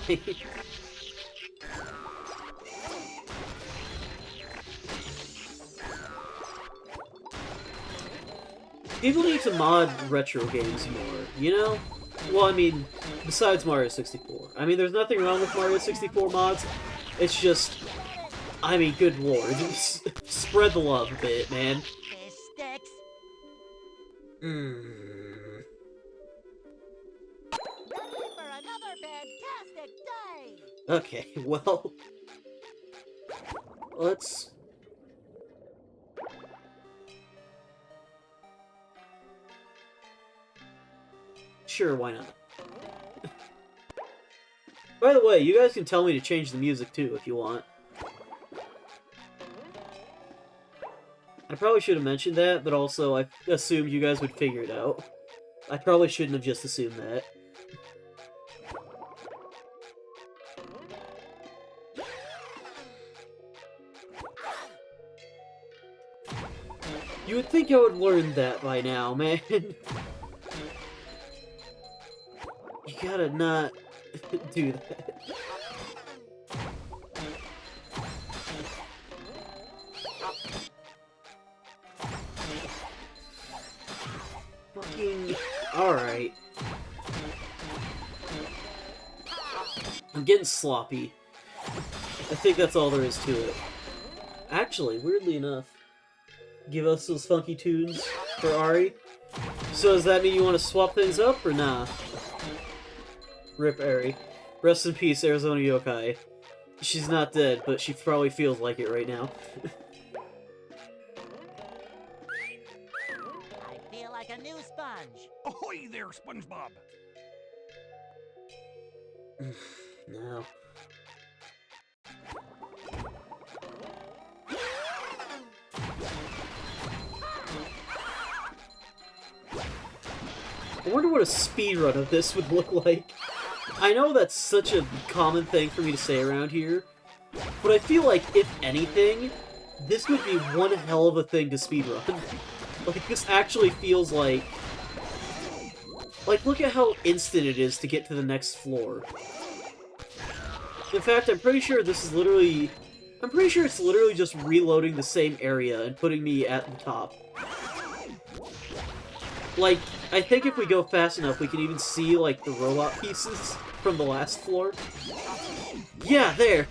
People need to mod retro games more, you know? Well, I mean, besides Mario 64. I mean, there's nothing wrong with Mario 64 mods. It's just, I mean, good lord. Spread the love a bit, man. Okay, well... Let's... Sure, why not? By the way, you guys can tell me to change the music too, if you want. I probably should have mentioned that, but also I assumed you guys would figure it out. I probably shouldn't have just assumed that. You would think I would learn that by now, man. You gotta not do that. Fucking... Alright. I'm getting sloppy. I think that's all there is to it. Actually, weirdly enough, give us those funky tunes for Ari. So does that mean you want to swap things up, or nah? Rip Ari. Rest in peace, Arizona Yokai. She's not dead, but she probably feels like it right now. I feel like a new sponge. Ahoy there, Spongebob! No. I wonder what a speedrun of this would look like. I know that's such a common thing for me to say around here, but I feel like, if anything, this would be one hell of a thing to speedrun. Like, this actually feels like... Like, look at how instant it is to get to the next floor. In fact, I'm pretty sure this is literally... I'm pretty sure it's literally just reloading the same area and putting me at the top. Like, I think if we go fast enough, we can even see, like, the robot pieces from the last floor. Yeah, there!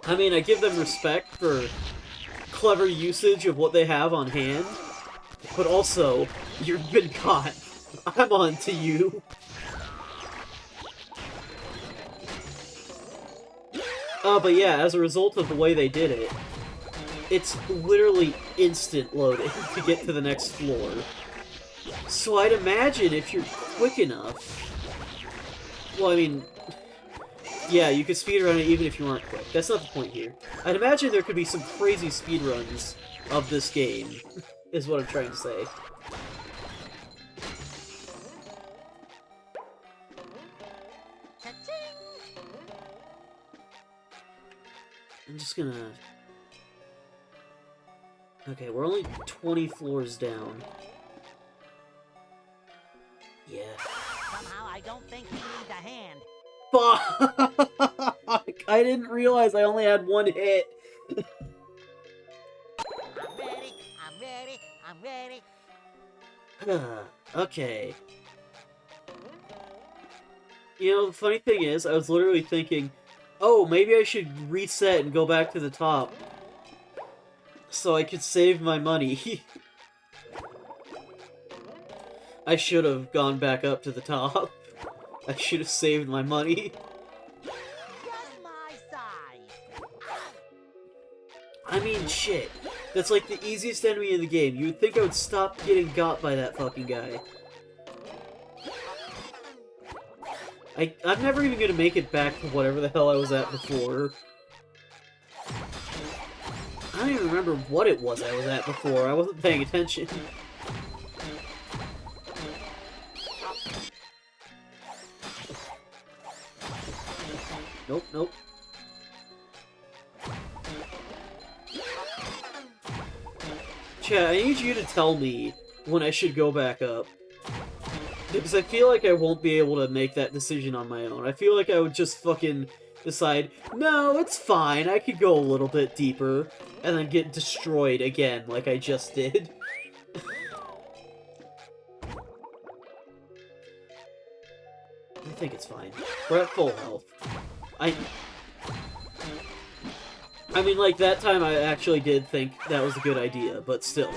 I mean, I give them respect for clever usage of what they have on hand, but also, you've been caught. I'm on to you. But yeah, as a result of the way they did it, it's literally instant loading to get to the next floor. So I'd imagine if you're quick enough... Well, I mean... Yeah, you could speedrun it even if you aren't quick. That's not the point here. I'd imagine there could be some crazy speedruns of this game, is what I'm trying to say. I'm just gonna... Okay, we're only 20 floors down. Yeah. Somehow I don't think he needs a hand. Fuck! I didn't realize I only had one hit. I'm ready, I'm ready, I'm ready. Okay. You know, the funny thing is, I was literally thinking, oh, maybe I should reset and go back to the top so I could save my money. I should have gone back up to the top. I should have saved my money. Just my size. I mean, shit. That's like the easiest enemy in the game. You would think I would stop getting got by that fucking guy. I'm never even gonna make it back to whatever the hell I was at before. I don't even remember what it was I was at before. I wasn't paying attention. Nope, nope. Chat, I need you to tell me when I should go back up. Because I feel like I won't be able to make that decision on my own. I feel like I would just fucking decide, no, it's fine, I could go a little bit deeper, and then get destroyed again, like I just did. I think it's fine. We're at full health. I mean, like, that time I actually did think that was a good idea, but still.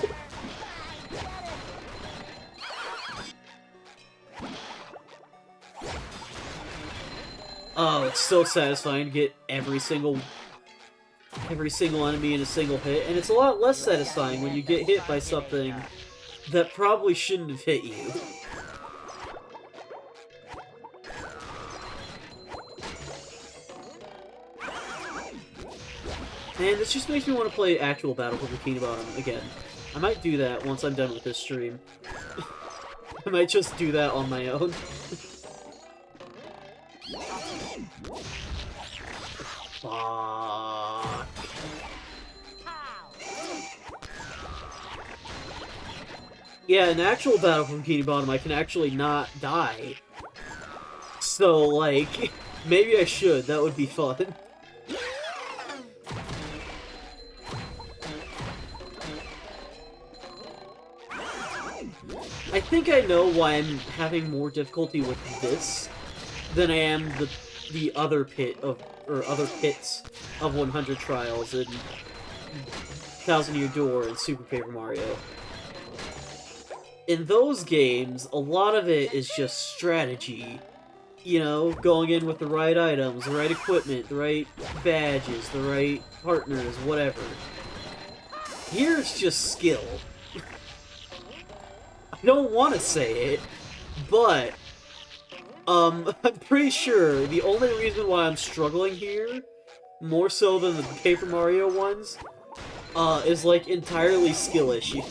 Oh, it's so satisfying to get every single enemy in a single hit, and it's a lot less satisfying when you get hit by something that probably shouldn't have hit you. And this just makes me want to play actual Battle for Bikini Bottom again. I might do that once I'm done with this stream. I might just do that on my own. Fuck. Yeah, in actual Battle for Bikini Bottom, I can actually not die. So, like, maybe I should. That would be fun. I think I know why I'm having more difficulty with this than I am the other pits of 100 Trials and 1000 Year Door and Super Paper Mario. In those games, a lot of it is just strategy. You know, going in with the right items, the right equipment, the right badges, the right partners, whatever. Here it's just skill. I don't want to say it, but I'm pretty sure the only reason why I'm struggling here, more so than the Paper Mario ones, is like entirely skill issue.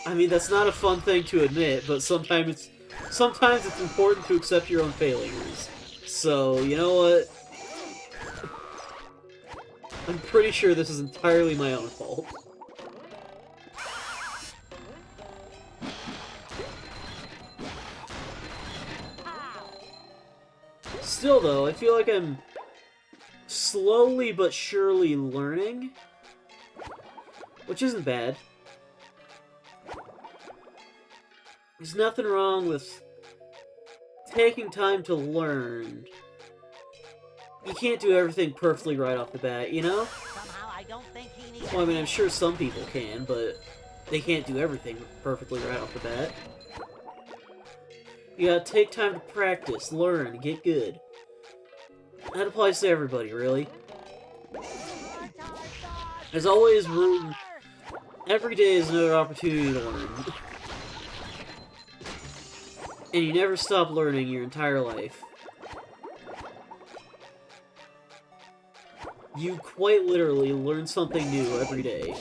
I mean, that's not a fun thing to admit, but sometimes it's important to accept your own failures. So, you know what? I'm pretty sure this is entirely my own fault. Still, though, I feel like I'm slowly but surely learning which isn't bad. There's nothing wrong with taking time to learn. You can't do everything perfectly right off the bat, you know? Somehow I don't think he needs. Well, I mean, I'm sure some people can, but they can't do everything perfectly right off the bat. You gotta take time to practice, learn, get good. That applies to everybody, really. There's always room. Every day is another opportunity to learn. And you never stop learning your entire life. You quite literally learn something new every day.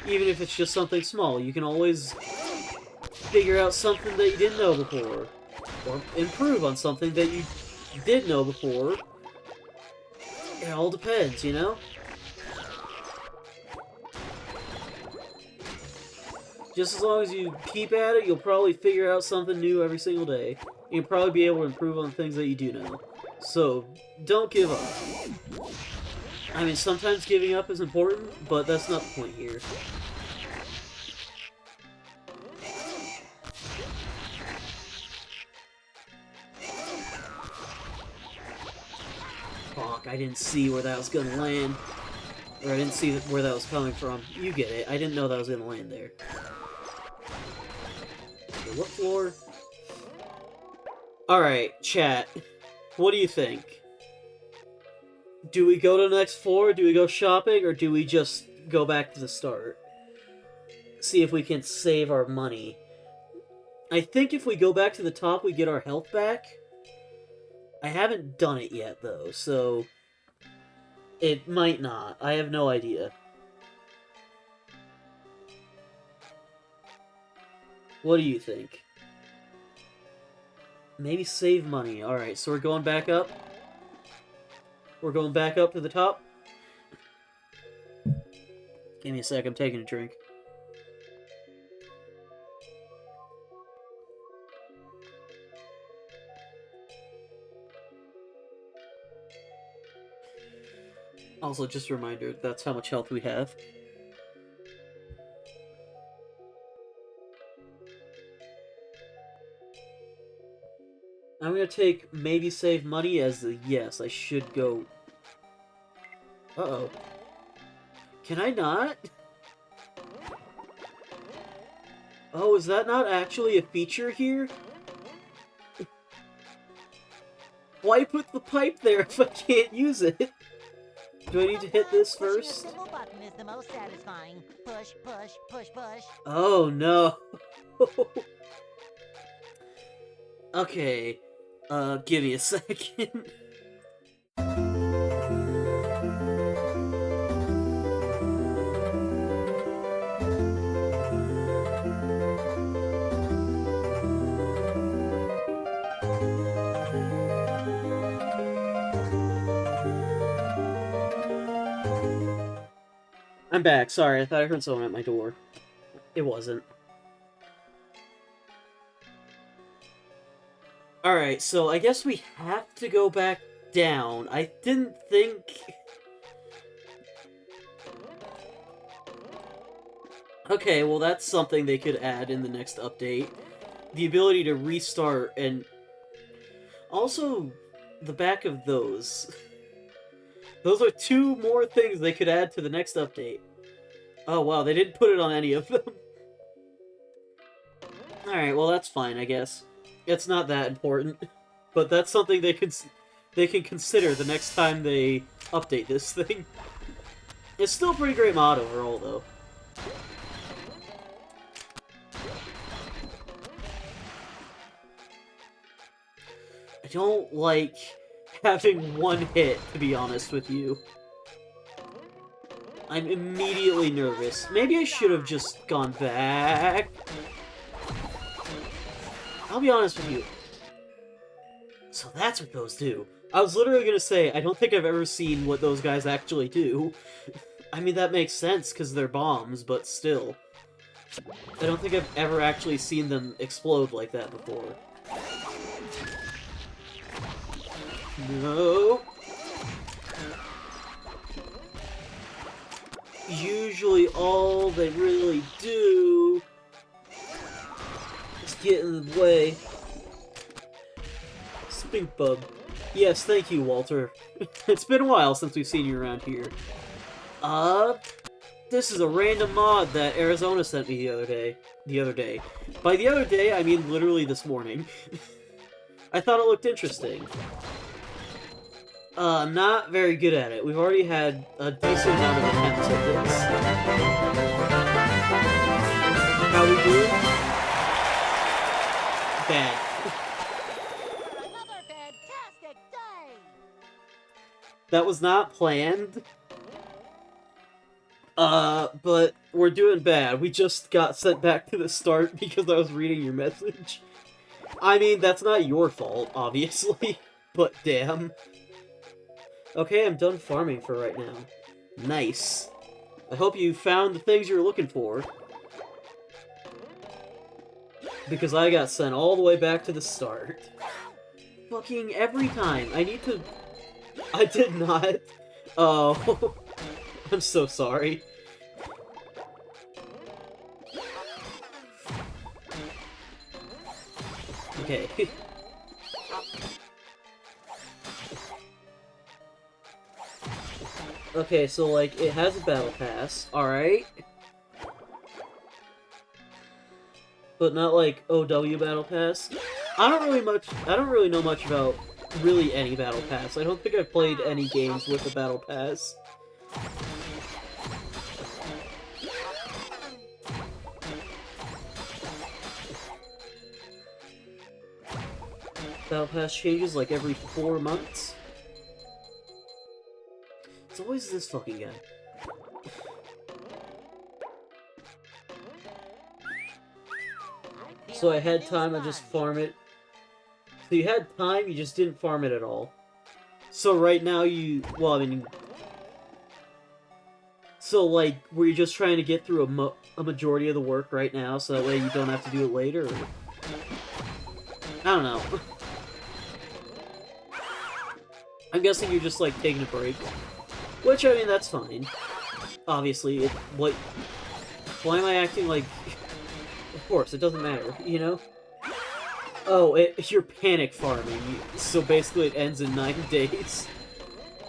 Even if it's just something small, you can always figure out something that you didn't know before. Or improve on something that you did know before. It all depends, you know? Just as long as you keep at it, you'll probably figure out something new every single day. You'll probably be able to improve on things that you do know. So, don't give up. I mean, sometimes giving up is important, but that's not the point here. Fuck, I didn't see where that was gonna land. Or I didn't see where that was coming from. You get it. I didn't know that was gonna land there. Okay, what floor? Alright, chat. What do you think? Do we go to the next floor, do we go shopping, or do we just go back to the start? See if we can save our money. I think if we go back to the top, we get our health back. I haven't done it yet, though, so it might not. I have no idea. What do you think? Maybe save money. Alright, so we're going back up. We're going back up to the top. Give me a sec, I'm taking a drink. Also, just a reminder, that's how much health we have. I'm gonna take maybe save money as the yes, I should go. Uh-oh. Can I not? Oh, is that not actually a feature here? Why put the pipe there if I can't use it? Do I need to hit this first? Pushing a single button is the most satisfying. Push, push, push, push. Oh no. Okay. Give me a second. I'm back. Sorry, I thought I heard someone at my door. It wasn't. Alright, so I guess we have to go back down. I didn't think... Okay, well that's something they could add in the next update. The ability to restart and... Also, the back of those. Those are two more things they could add to the next update. Oh wow, they didn't put it on any of them. Alright, well that's fine, I guess. It's not that important. But that's something they can consider the next time they update this thing. It's still a pretty great mod overall, though. I don't like having one hit, to be honest with you. I'm immediately nervous. Maybe I should have just gone back. I'll be honest with you. So that's what those do. I was literally gonna say, I don't think I've ever seen what those guys actually do. I mean, that makes sense, because they're bombs, but still. I don't think I've ever actually seen them explode like that before. No! usually all they really do is get in the way. Spongebob. Yes, thank you, Walter. It's been a while since we've seen you around here. This is a random mod that Arizona sent me the other day. By the other day, I mean literally this morning. I thought it looked interesting. Not very good at it. We've already had a decent amount of attempts at this. How we doing? Bad. Another fantastic day. That was not planned. But we're doing bad. We just got sent back to the start because I was reading your message. I mean, that's not your fault, obviously, but damn. Okay, I'm done farming for right now. Nice. I hope you found the things you were looking for. Because I got sent all the way back to the start. Fucking every time. I need to... I did not. Oh. I'm so sorry. Okay. Okay, so, like, it has a battle pass, alright? But not, like, OW battle pass. I don't really know much about really any battle pass. I don't think I've played any games with a battle pass. Battle pass changes, like, every 4 months. It's always this fucking guy. So I had time, I just farm it. So you had time, you just didn't farm it at all. So right now you... Well, I mean... So, like, were you just trying to get through a majority of the work right now, so that way you don't have to do it later, or... I don't know. I'm guessing you're just, like, taking a break. Which, I mean, that's fine. Obviously, why am I acting like... Of course, it doesn't matter, you know? Oh, you're panic farming, so basically it ends in 9 days.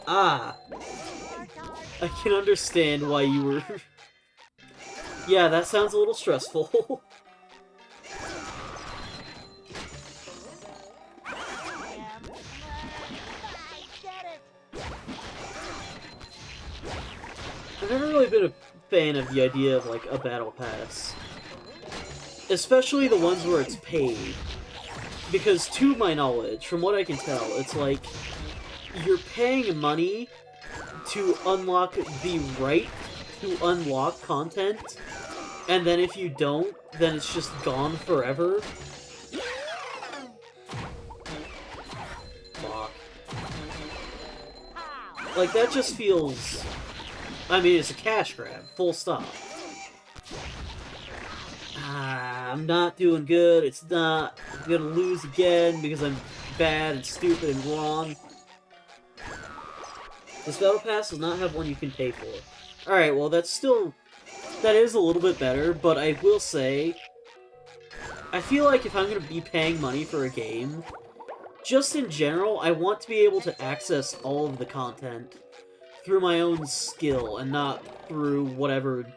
Ah! I can understand why you were... Yeah, that sounds a little stressful. I've never really been a fan of the idea of, like, a battle pass. Especially the ones where it's paid. Because, to my knowledge, from what I can tell, it's like, you're paying money to unlock the right to unlock content, and then if you don't, then it's just gone forever. Fuck. Like, that just feels... I mean, it's a cash grab, full stop. I'm not doing good, it's not... I'm gonna lose again because I'm bad and stupid and wrong. This battle pass does not have one you can pay for. Alright, well that's still... That is a little bit better, but I will say... I feel like if I'm gonna be paying money for a game, just in general, I want to be able to access all of the content through my own skill, and not through whatever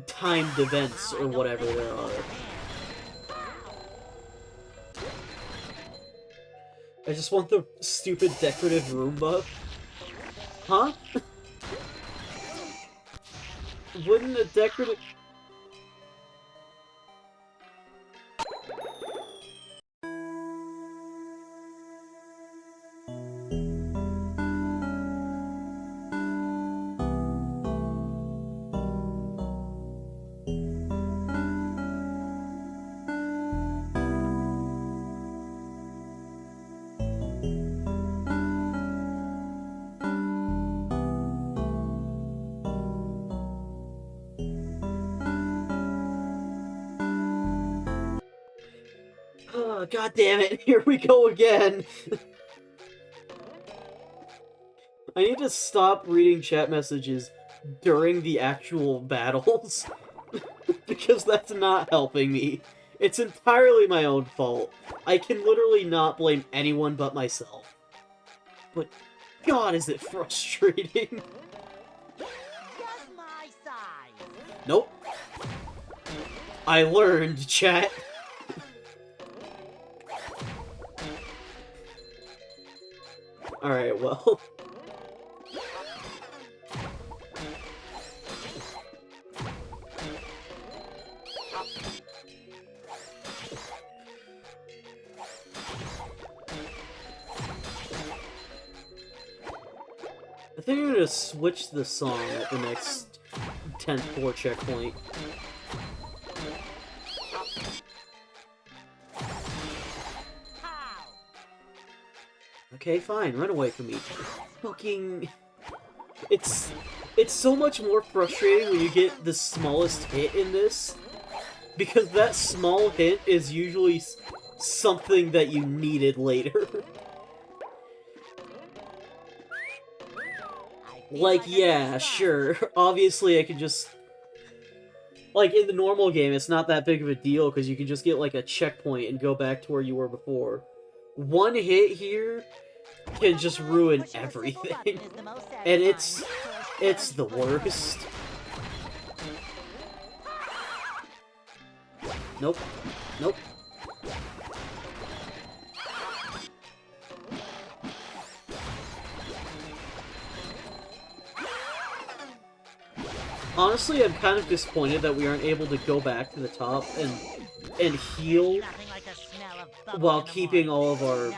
timed events or whatever there are. I just want the stupid decorative Roomba. Huh? Wouldn't a decorative... Oh, God damn it, here we go again! I need to stop reading chat messages during the actual battles, because that's not helping me. It's entirely my own fault. I can literally not blame anyone but myself. But God, is it frustrating. Just my size. Nope. I learned, chat. Alright, well. I think I'm gonna switch the song at the next 10th floor checkpoint. How? Okay, fine, run away from me. Fucking... It's so much more frustrating when you get the smallest hit in this, because that small hit is usually something that you needed later. Like, yeah, sure. Obviously, I could just... Like, in the normal game, it's not that big of a deal, because you can just get, like, a checkpoint and go back to where you were before. One hit here can just ruin everything. And it's the worst. Nope. Nope. Honestly, I'm kind of disappointed that we aren't able to go back to the top and heal while keeping all of our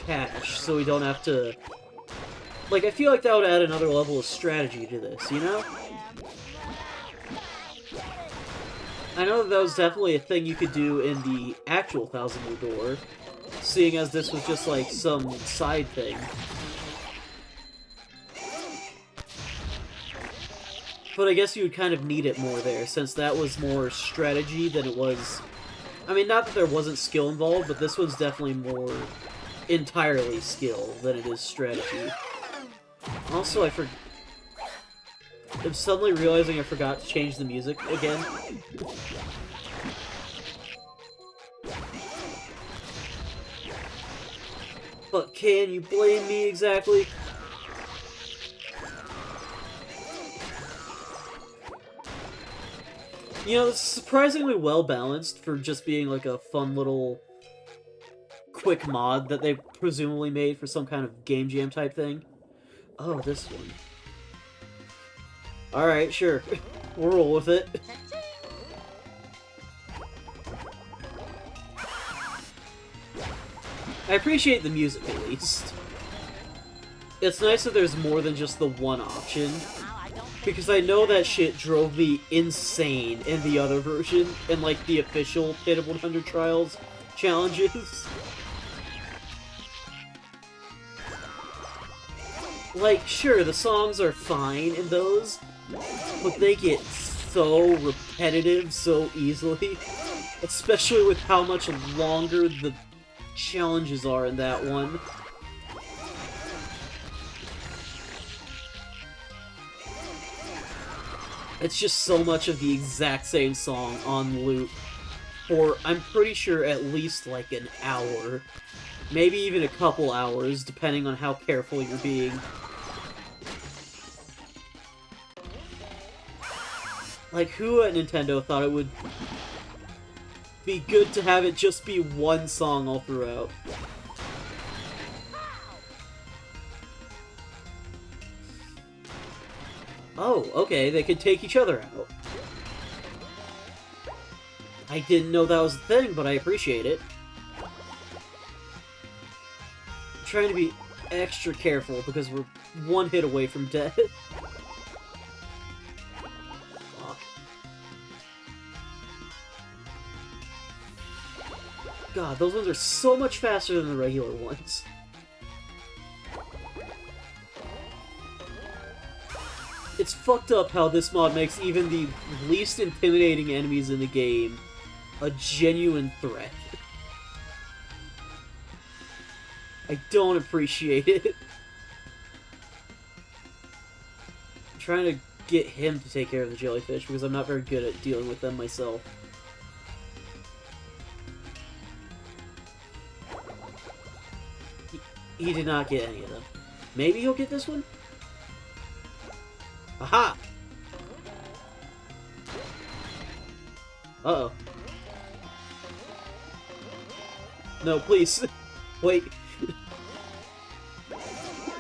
cash, so we don't have to... Like, I feel like that would add another level of strategy to this, you know? I know that was definitely a thing you could do in the actual Thousand Year Door, seeing as this was just, like, some side thing. But I guess you would kind of need it more there, since that was more strategy than it was... I mean, not that there wasn't skill involved, but this one's definitely more entirely skill than it is strategy. Also, I'm suddenly realizing I forgot to change the music again. But can you blame me exactly? You know, it's surprisingly well balanced for just being like a fun little quick mod that they presumably made for some kind of game jam type thing. Oh, this one. Alright, sure. We'll roll with it. I appreciate the music, at least. It's nice that there's more than just the one option, because I know that shit drove me insane in the other version, in, like, the official Pit of 100 Trials challenges. Like, sure, the songs are fine in those, but they get so repetitive so easily, especially with how much longer the challenges are in that one. It's just so much of the exact same song on loop for, I'm pretty sure, at least like an hour. Maybe even a couple hours, depending on how careful you're being. Like, who at Nintendo thought it would be good to have it just be one song all throughout? Oh, okay, they could take each other out. I didn't know that was a thing, but I appreciate it. I'm trying to be extra careful because we're one hit away from death. Fuck. God, those ones are so much faster than the regular ones. It's fucked up how this mod makes even the least intimidating enemies in the game a genuine threat. I don't appreciate it. I'm trying to get him to take care of the jellyfish, because I'm not very good at dealing with them myself. He did not get any of them. Maybe he'll get this one? Aha! Uh-oh. No, please. Wait.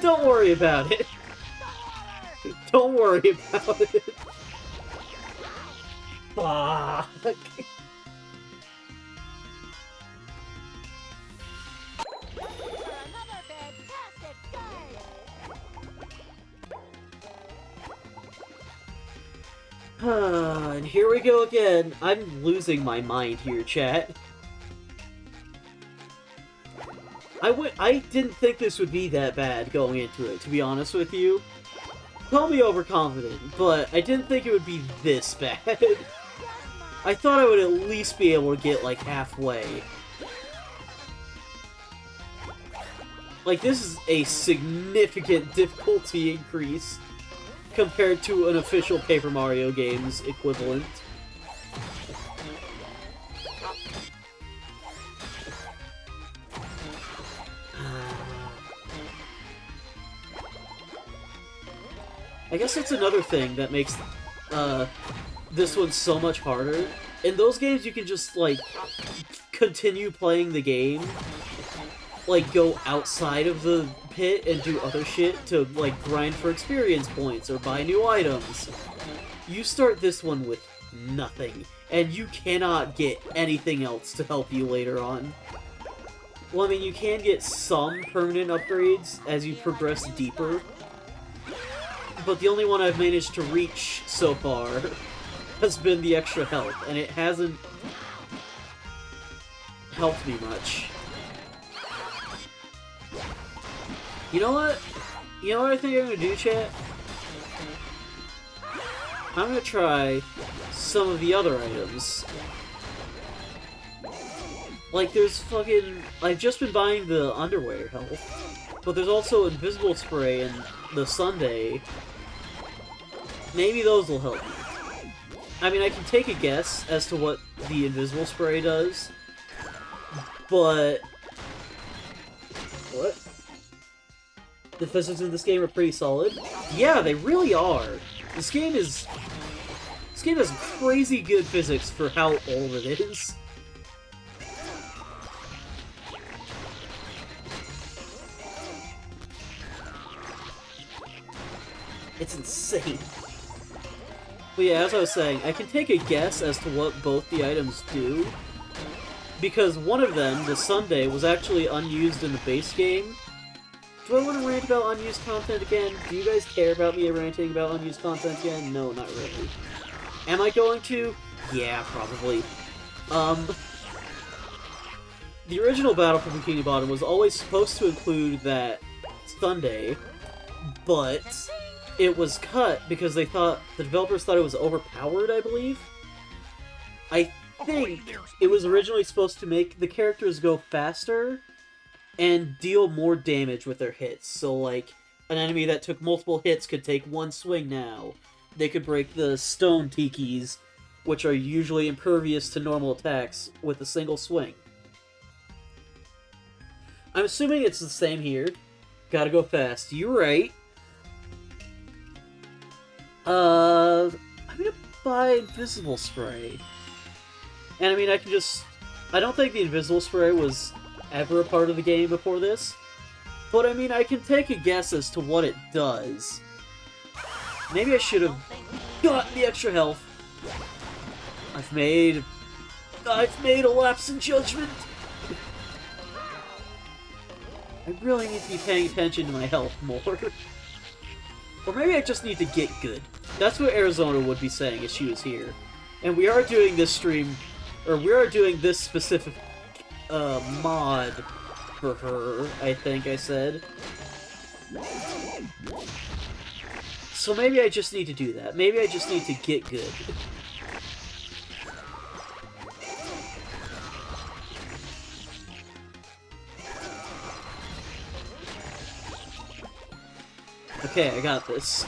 Don't worry about it. Don't worry about it. Fuck. And here we go again. I'm losing my mind here, chat. I didn't think this would be that bad going into it, to be honest with you. Call me overconfident, but I didn't think it would be this bad. I thought I would at least be able to get, like, halfway. Like, this is a significant difficulty increase compared to an official Paper Mario game's equivalent. I guess that's another thing that makes this one so much harder. In those games, you can just, like, continue playing the game, like, go outside of the pit and do other shit to, like, grind for experience points or buy new items. You start this one with nothing, and you cannot get anything else to help you later on. Well, I mean, you can get some permanent upgrades as you progress deeper, but the only one I've managed to reach so far has been the extra health, and it hasn't helped me much. You know what? You know what I think I'm gonna do, chat? I'm gonna try some of the other items. Like, there's fucking... I've just been buying the underwear health, but there's also Invisible Spray and the Sundae. Maybe those will help me. I mean, I can take a guess as to what the Invisible Spray does, but... What? The physics in this game are pretty solid. Yeah, they really are. This game has crazy good physics for how old it is. It's insane. But yeah, as I was saying, I can take a guess as to what both the items do, because one of them, the Sundae, was actually unused in the base game. Do I want to rant about unused content again? Do you guys care about me ranting about unused content again? No, not really. Am I going to? Yeah, probably. The original battle for Bikini Bottom was always supposed to include that Sundae, but it was cut because the developers thought it was overpowered, I believe. I think it was originally supposed to make the characters go faster and deal more damage with their hits. So, like, an enemy that took multiple hits could take one swing now. They could break the stone tikis, which are usually impervious to normal attacks, with a single swing. I'm assuming it's the same here. Gotta go fast. You're right. I'm gonna buy Invisible Spray. And I mean, I can just... I don't think the Invisible Spray was ever a part of the game before this. But I mean, I can take a guess as to what it does. Maybe I should have gotten the extra health. I've made a lapse in judgment. I really need to be paying attention to my health more. Or maybe I just need to get good. That's what Arizona would be saying if she was here. And we are doing this stream, or we are doing this specific mod for her, I think I said. So maybe I just need to do that. Maybe I just need to get good. Okay, I got this.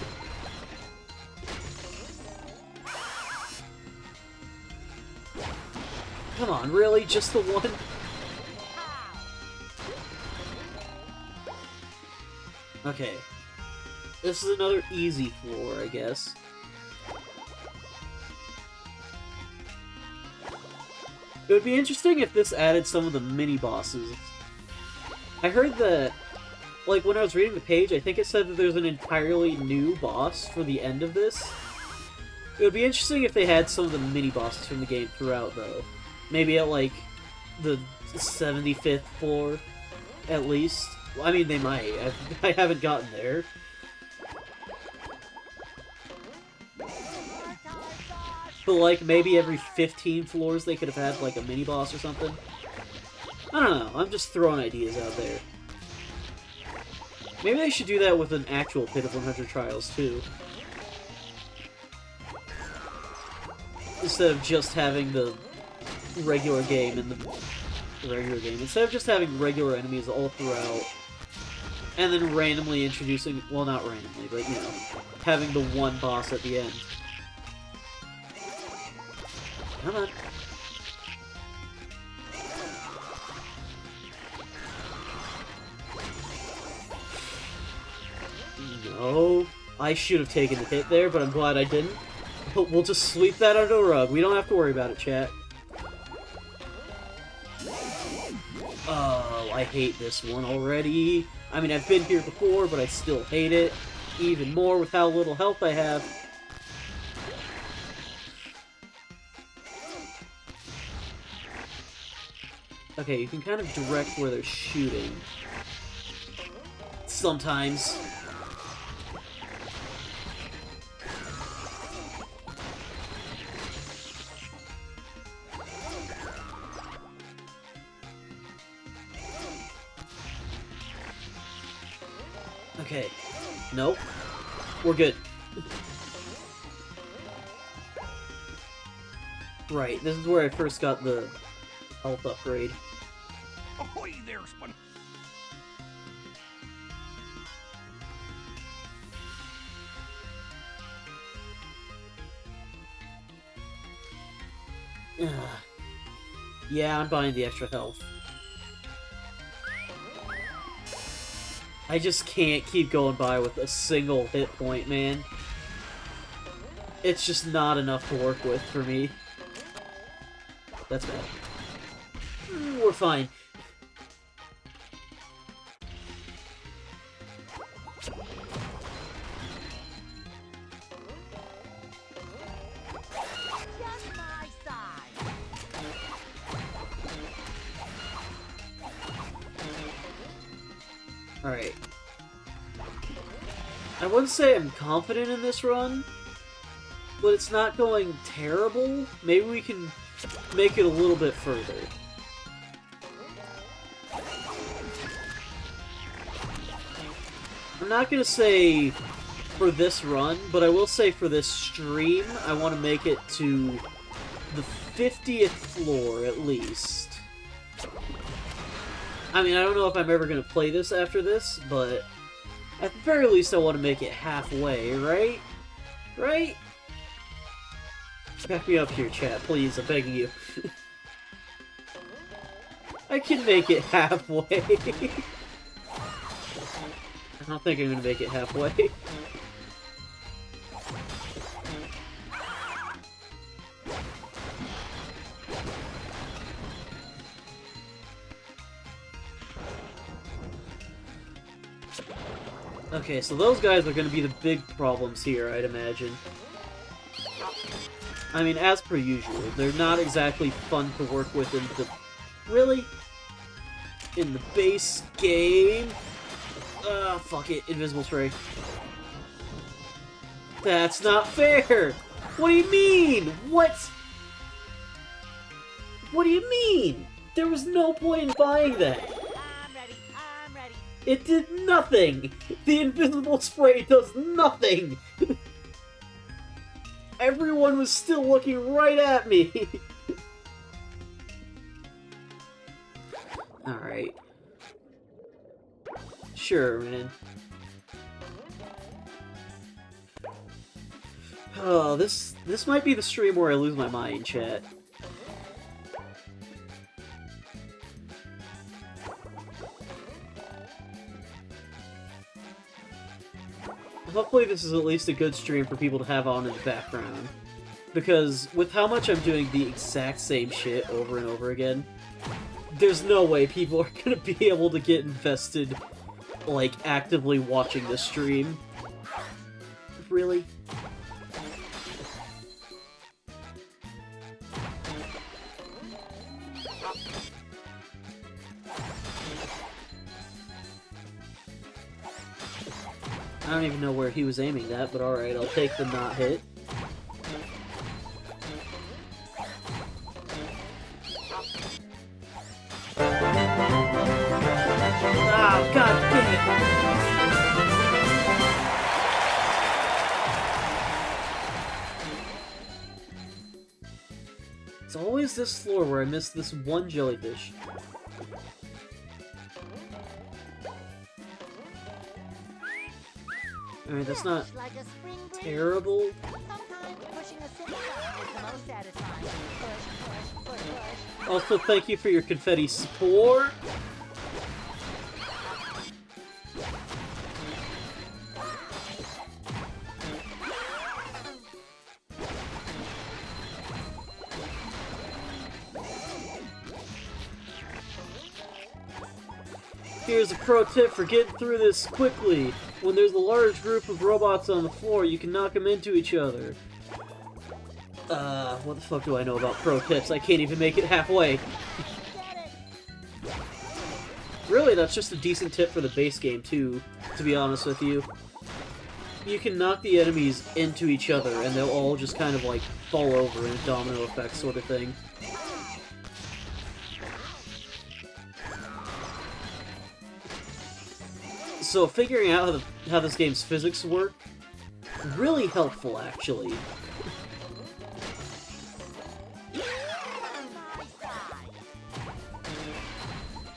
Come on, really? Just the one? Okay. This is another easy floor, I guess. It would be interesting if this added some of the mini-bosses. I heard that, like, when I was reading the page, I think it said that there's an entirely new boss for the end of this. It would be interesting if they had some of the mini-bosses from the game throughout, though. Maybe at, like, the 75th floor, at least. Well, I mean, they might. I haven't gotten there. But, like, maybe every 15 floors they could have had, like, a mini-boss or something. I don't know. I'm just throwing ideas out there. Maybe they should do that with an actual Pit of 100 Trials, too. Instead of just having the regular game in the regular game. Instead of just having regular enemies all throughout, and then randomly introducing... Well, not randomly, but, you know, having the one boss at the end. Come on. No. I should have taken the hit there, but I'm glad I didn't. We'll just sweep that under the rug. We don't have to worry about it, chat. Oh, I hate this one already. I mean, I've been here before, but I still hate it. Even more with how little health I have. Okay, you can kind of direct where they're shooting. Sometimes. Okay. Nope. We're good. Right, this is where I first got the health upgrade. Ahoy there, Spon... Yeah, I'm buying the extra health. I just can't keep going by with a single hit point, man. It's just not enough to work with for me. That's bad. We're fine. Alright. I wouldn't say I'm confident in this run, but it's not going terrible. Maybe we can make it a little bit further. I'm not gonna say for this run, but I will say for this stream, I want to make it to the 50th floor at least. I mean, I don't know if I'm ever going to play this after this, but at the very least I want to make it halfway, right? Right? Back me up here, chat, please, I'm begging you. I can make it halfway. I don't think I'm going to make it halfway. Okay, so those guys are going to be the big problems here, I'd imagine. I mean, as per usual, they're not exactly fun to work with in the... Really? In the base game? Fuck it. Invisible spray. That's not fair! What do you mean? What? What do you mean? There was no point in buying that. I'm ready. I'm ready. It did nothing! The invisible spray does nothing! Everyone was still looking right at me! Alright. Sure, man. Oh, this might be the stream where I lose my mind, chat. hopefully this is at least a good stream for people to have on in the background. Because with how much I'm doing the exact same shit over and over again, there's no way people are gonna be able to get invested, like, actively watching this stream. Really? I don't even know where he was aiming that, but alright, I'll take the not hit. Oh, god damn it! It's always this floor where I miss this one jellyfish. Alright, that's not Like a spring breeze. terrible. Sometimes pushing a simple button is the most satisfying. Push, push, push, push. Also, thank you for your confetti support. Here's a pro tip for getting through this quickly. When there's a large group of robots on the floor, you can knock them into each other. What the fuck do I know about pro tips? I can't even make it halfway. Really, that's just a decent tip for the base game, too, to be honest with you. You can knock the enemies into each other, and they'll all just kind of, like, fall over in a domino effect sort of thing. So figuring out how this game's physics work, really helpful, actually.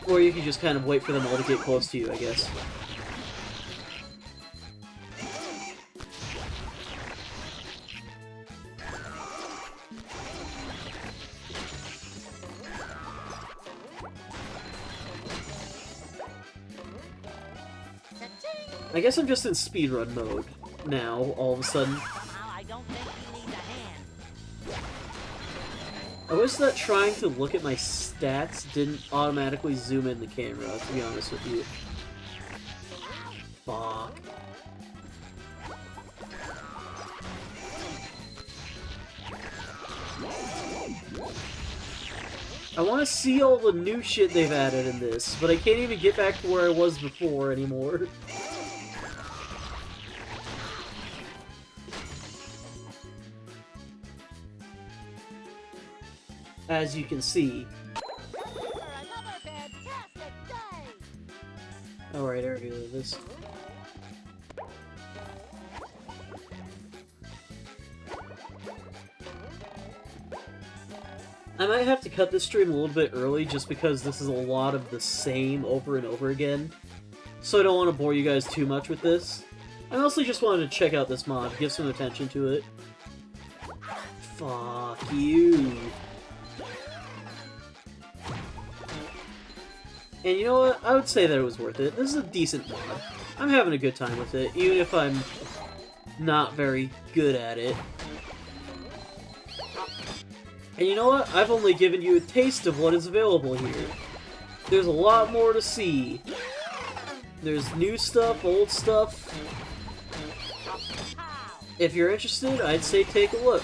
Or you can just kind of wait for them all to get close to you, I guess. I guess I'm just in speedrun mode now, all of a sudden. I don't think he needs a hand. I wish that trying to look at my stats didn't automatically zoom in the camera, to be honest with you. Fuck. I want to see all the new shit they've added in this, but I can't even get back to where I was before anymore. As you can see. Alright, I already did this. I might have to cut this stream a little bit early just because this is a lot of the same over and over again. So I don't want to bore you guys too much with this. I mostly just wanted to check out this mod, give some attention to it. Fuck you. And you know what? I would say that it was worth it. This is a decent mod. I'm having a good time with it, even if I'm not very good at it. And you know what? I've only given you a taste of what is available here. There's a lot more to see. There's new stuff, old stuff. If you're interested, I'd say take a look.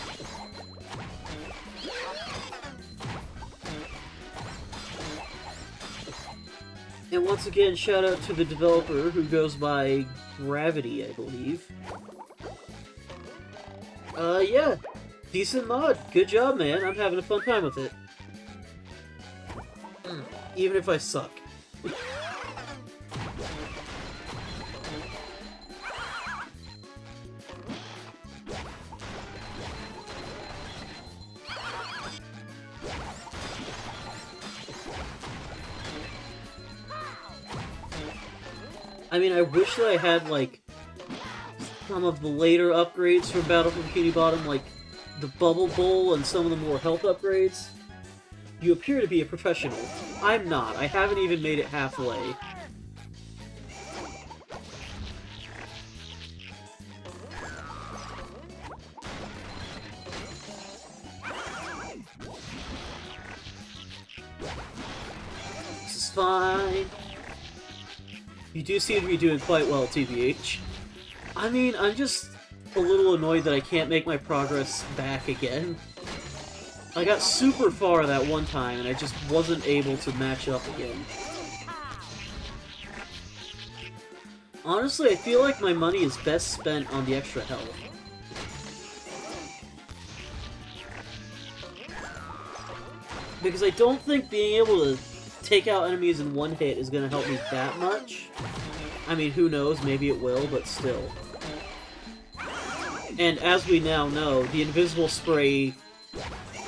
And once again, shout out to the developer who goes by Gravity, I believe. Yeah. Decent mod. Good job, man. I'm having a fun time with it. Even if I suck. I mean, I wish that I had, like, some of the later upgrades from Battle for Bikini Bottom, like the Bubble Bowl and some of the more health upgrades. You appear to be a professional. I'm not. I haven't even made it halfway. It's fine. You do seem to be doing quite well, TBH. I mean, I'm just a little annoyed that I can't make my progress back again. I got super far that one time, and I just wasn't able to match up again. Honestly, I feel like my money is best spent on the extra health. Because I don't think being able to take out enemies in one hit is going to help me that much. I mean, who knows, maybe it will, but still. And as we now know, the invisible spray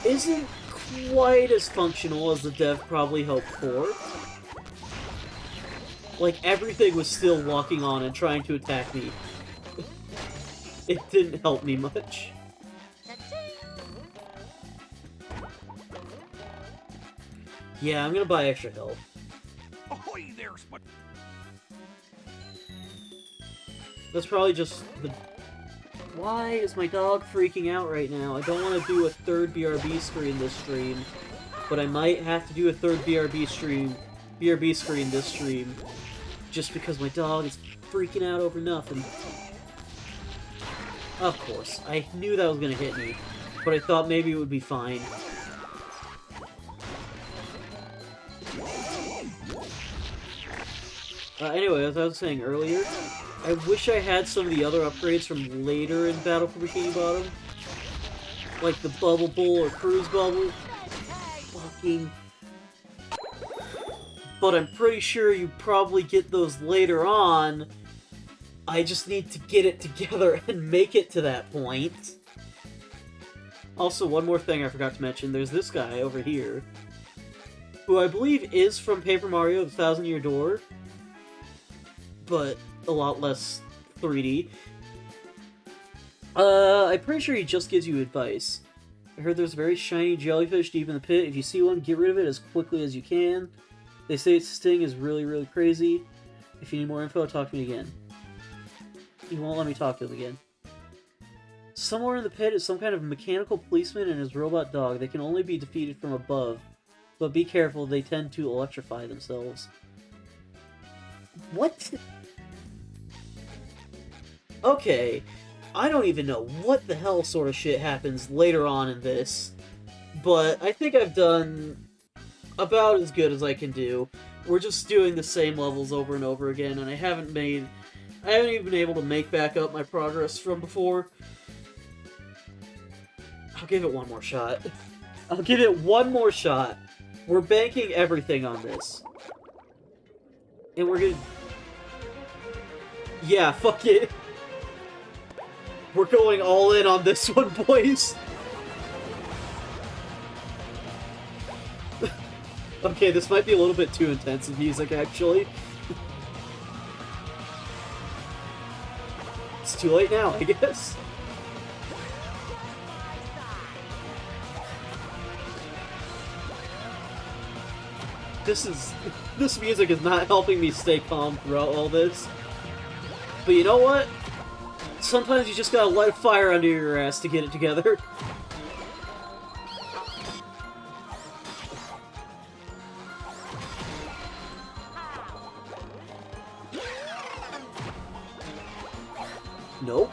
isn't quite as functional as the dev probably hoped for. Like, everything was still walking on and trying to attack me. It didn't help me much. Yeah, I'm gonna buy extra health. Ahoy there, Spongebob. That's probably just the... Why is my dog freaking out right now? I don't want to do a third BRB screen this stream, but I might have to do a third BRB screen this stream, just because my dog is freaking out over nothing. Of course, I knew that was gonna hit me, but I thought maybe it would be fine. Anyway, as I was saying earlier, I wish I had some of the other upgrades from later in Battle for Bikini Bottom. Like the Bubble Bowl or Cruise Bubble. Fucking... But I'm pretty sure you probably get those later on. I just need to get it together and make it to that point. Also, one more thing I forgot to mention. There's this guy over here, who I believe is from Paper Mario: The Thousand Year Door, but a lot less 3D. I'm pretty sure he just gives you advice. I heard there's a very shiny jellyfish deep in the pit. If you see one, get rid of it as quickly as you can. They say its sting is really, really crazy. If you need more info, talk to me again. He won't let me talk to him again. Somewhere in the pit is some kind of mechanical policeman and his robot dog. They can only be defeated from above. But be careful, they tend to electrify themselves. What? Okay, I don't even know what the hell sort of shit happens later on in this, but I think I've done about as good as I can do. We're just doing the same levels over and over again, and I haven't even been able to make back up my progress from before. I'll give it one more shot. I'll give it one more shot. We're banking everything on this. And we're gonna... Yeah, fuck it. We're going all in on this one, boys. Okay, this might be a little bit too intense in music, actually. It's too late now, I guess. This music is not helping me stay calm throughout all this. But you know what? Sometimes you just gotta light a fire under your ass to get it together. Nope.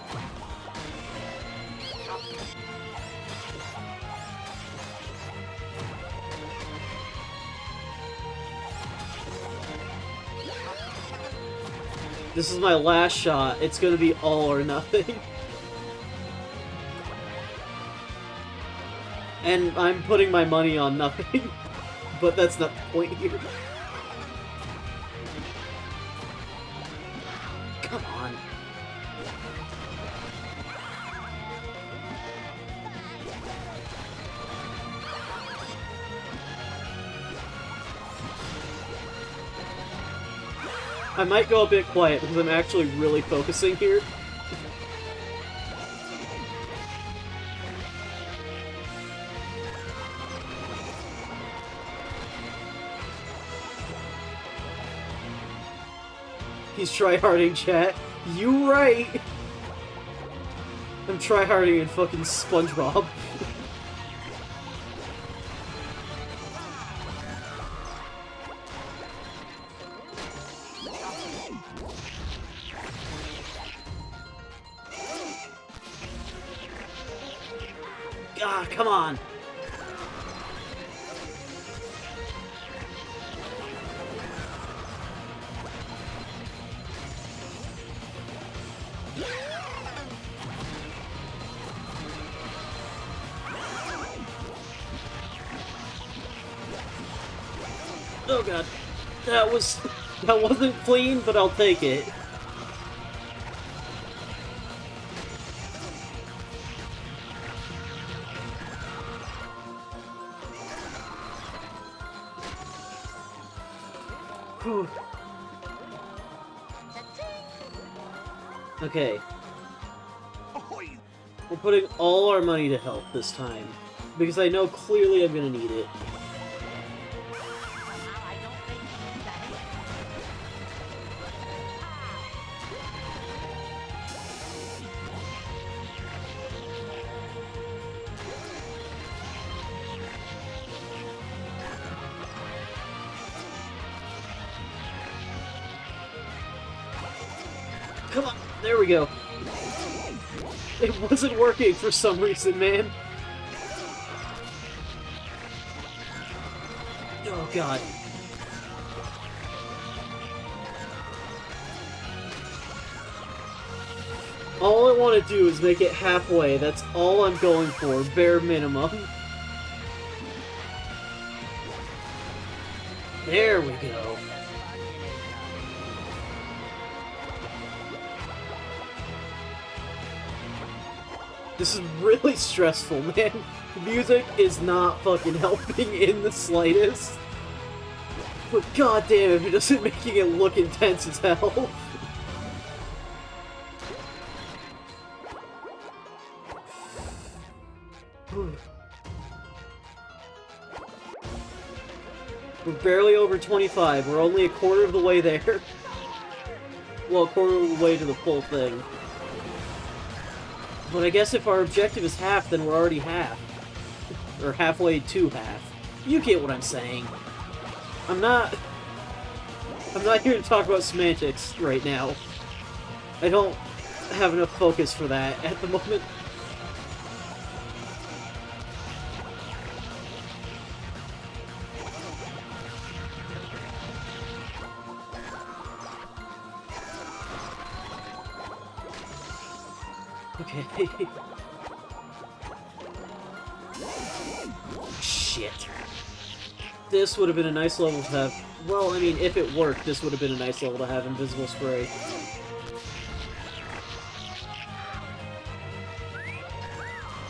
This is my last shot. It's gonna be all or nothing. And I'm putting my money on nothing. But that's not the point here. Come on. I might go a bit quiet because I'm actually really focusing here. He's tryharding, chat. You right! I'm tryharding in fucking Spongebob. Ah, come on! Oh god. That wasn't clean, but I'll take it. Whew. Okay. Ahoy! We're putting all our money to health this time. Because I know clearly I'm gonna need it. I don't think you got it. Come on! There we go. It wasn't working for some reason, man. Oh god. All I want to do is make it halfway. That's all I'm going for, bare minimum. There we go. This is really stressful, man. The music is not fucking helping in the slightest. But goddamn if it isn't making it look intense as hell. We're barely over 25. We're only a quarter of the way there. Well, a quarter of the way to the full thing. But I guess if our objective is half, then we're already half. Or halfway to half. You get what I'm saying. I'm not here to talk about semantics right now. I don't have enough focus for that at the moment. Okay. Shit. This would have been a nice level to have... Well, I mean, if it worked, this would have been a nice level to have Invisible Spray.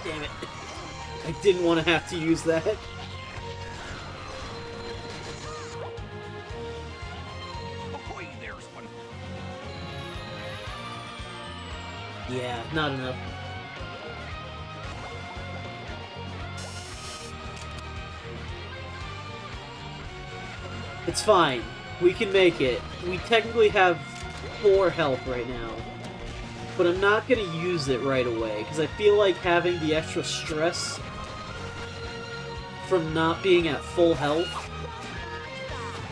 Damn it. I didn't want to have to use that. Ahoy there, Spongebob. Yeah, not enough. It's fine. We can make it. We technically have 4 health right now. But I'm not going to use it right away, because I feel like having the extra stress from not being at full health...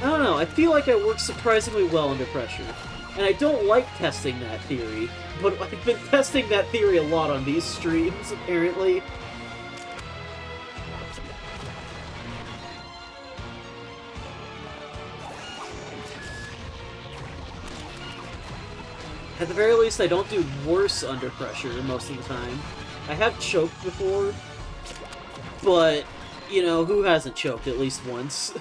I don't know, I feel like I work surprisingly well under pressure. And I don't like testing that theory, but I've been testing that theory a lot on these streams, apparently. At the very least, I don't do worse under pressure most of the time. I have choked before, but, you know, who hasn't choked at least once?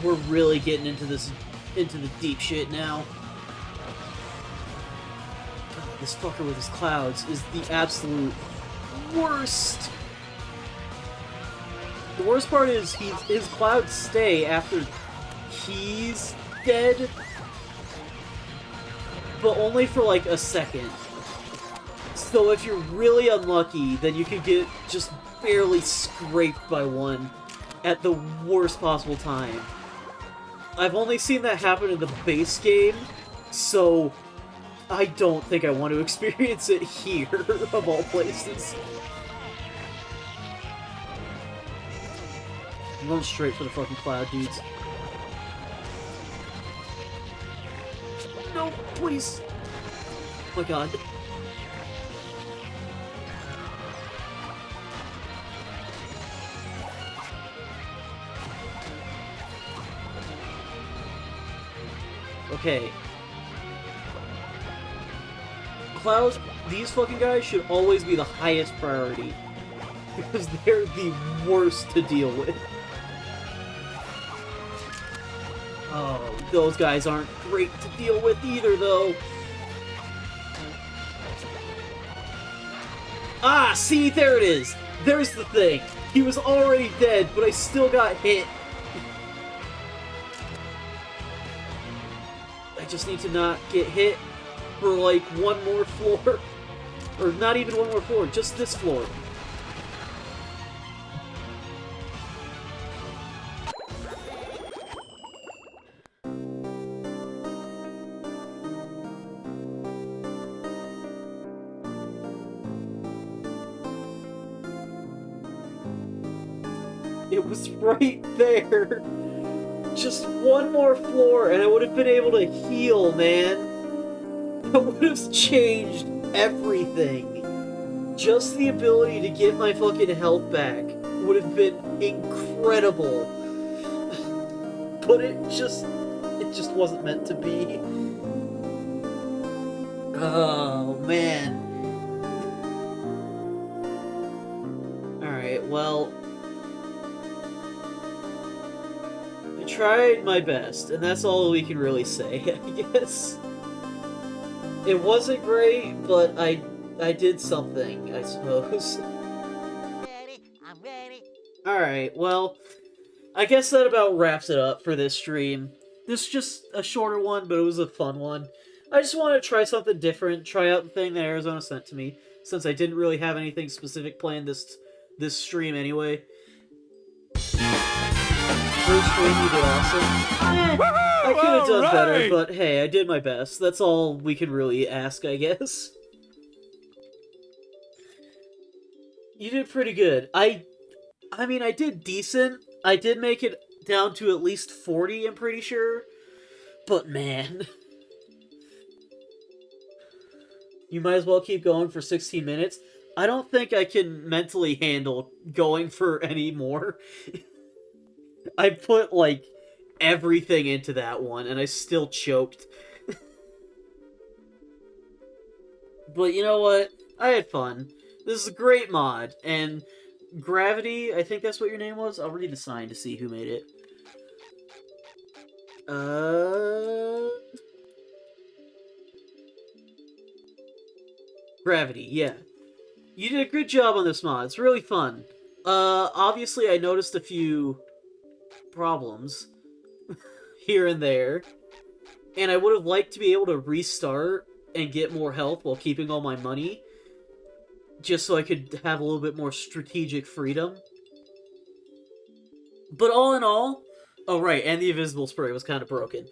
We're really getting into the deep shit now. God, this fucker with his clouds is the absolute worst. The worst part is his clouds stay after he's dead, but only for like a second. So if you're really unlucky, then you could get just barely scraped by one at the worst possible time. I've only seen that happen in the base game, so I don't think I want to experience it here, of all places. going straight for the fucking cloud dudes. No, please! Oh my god. Okay. Clouds, these fucking guys should always be the highest priority. Because they're the worst to deal with. Oh, those guys aren't great to deal with either, though. Ah, see, there it is. There's the thing. He was already dead, but I still got hit. I just need to not get hit for, like, one more floor. Or not even one more floor, just this floor. It was right there. Just one more floor and I would have been able to heal, man. That would have changed everything. Just the ability to get my fucking health back would have been incredible. But it just wasn't meant to be. Oh, man. Alright, well... I tried my best, and that's all we can really say, I guess. It wasn't great, but I did something, I suppose. Ready? I'm ready. Alright, well, I guess that about wraps it up for this stream. This is just a shorter one, but it was a fun one. I just wanted to try something different, try out the thing that Arizona sent to me, since I didn't really have anything specific planned this stream anyway. First stream, you did awesome. I could have done better, but hey, I did my best. That's all we can really ask, I guess. You did pretty good. I mean, I did decent. I did make it down to at least 40, I'm pretty sure. But man... You might as well keep going for 16 minutes. I don't think I can mentally handle going for any more. I put, like, everything into that one, and I still choked. But you know what? I had fun. This is a great mod, and Gravity, I think that's what your name was? I'll read the sign to see who made it. Gravity, yeah. You did a good job on this mod. It's really fun. Obviously I noticed a few problems here and there, and I would have liked to be able to restart and get more health while keeping all my money, just so I could have a little bit more strategic freedom. But all in all... Oh, right, and the invisible spray was kind of broken.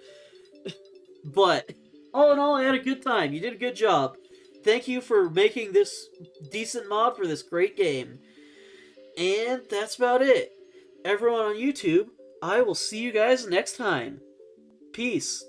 But, all in all, I had a good time. You did a good job. Thank you for making this decent mod for this great game. And that's about it. Everyone on YouTube, I will see you guys next time. Peace.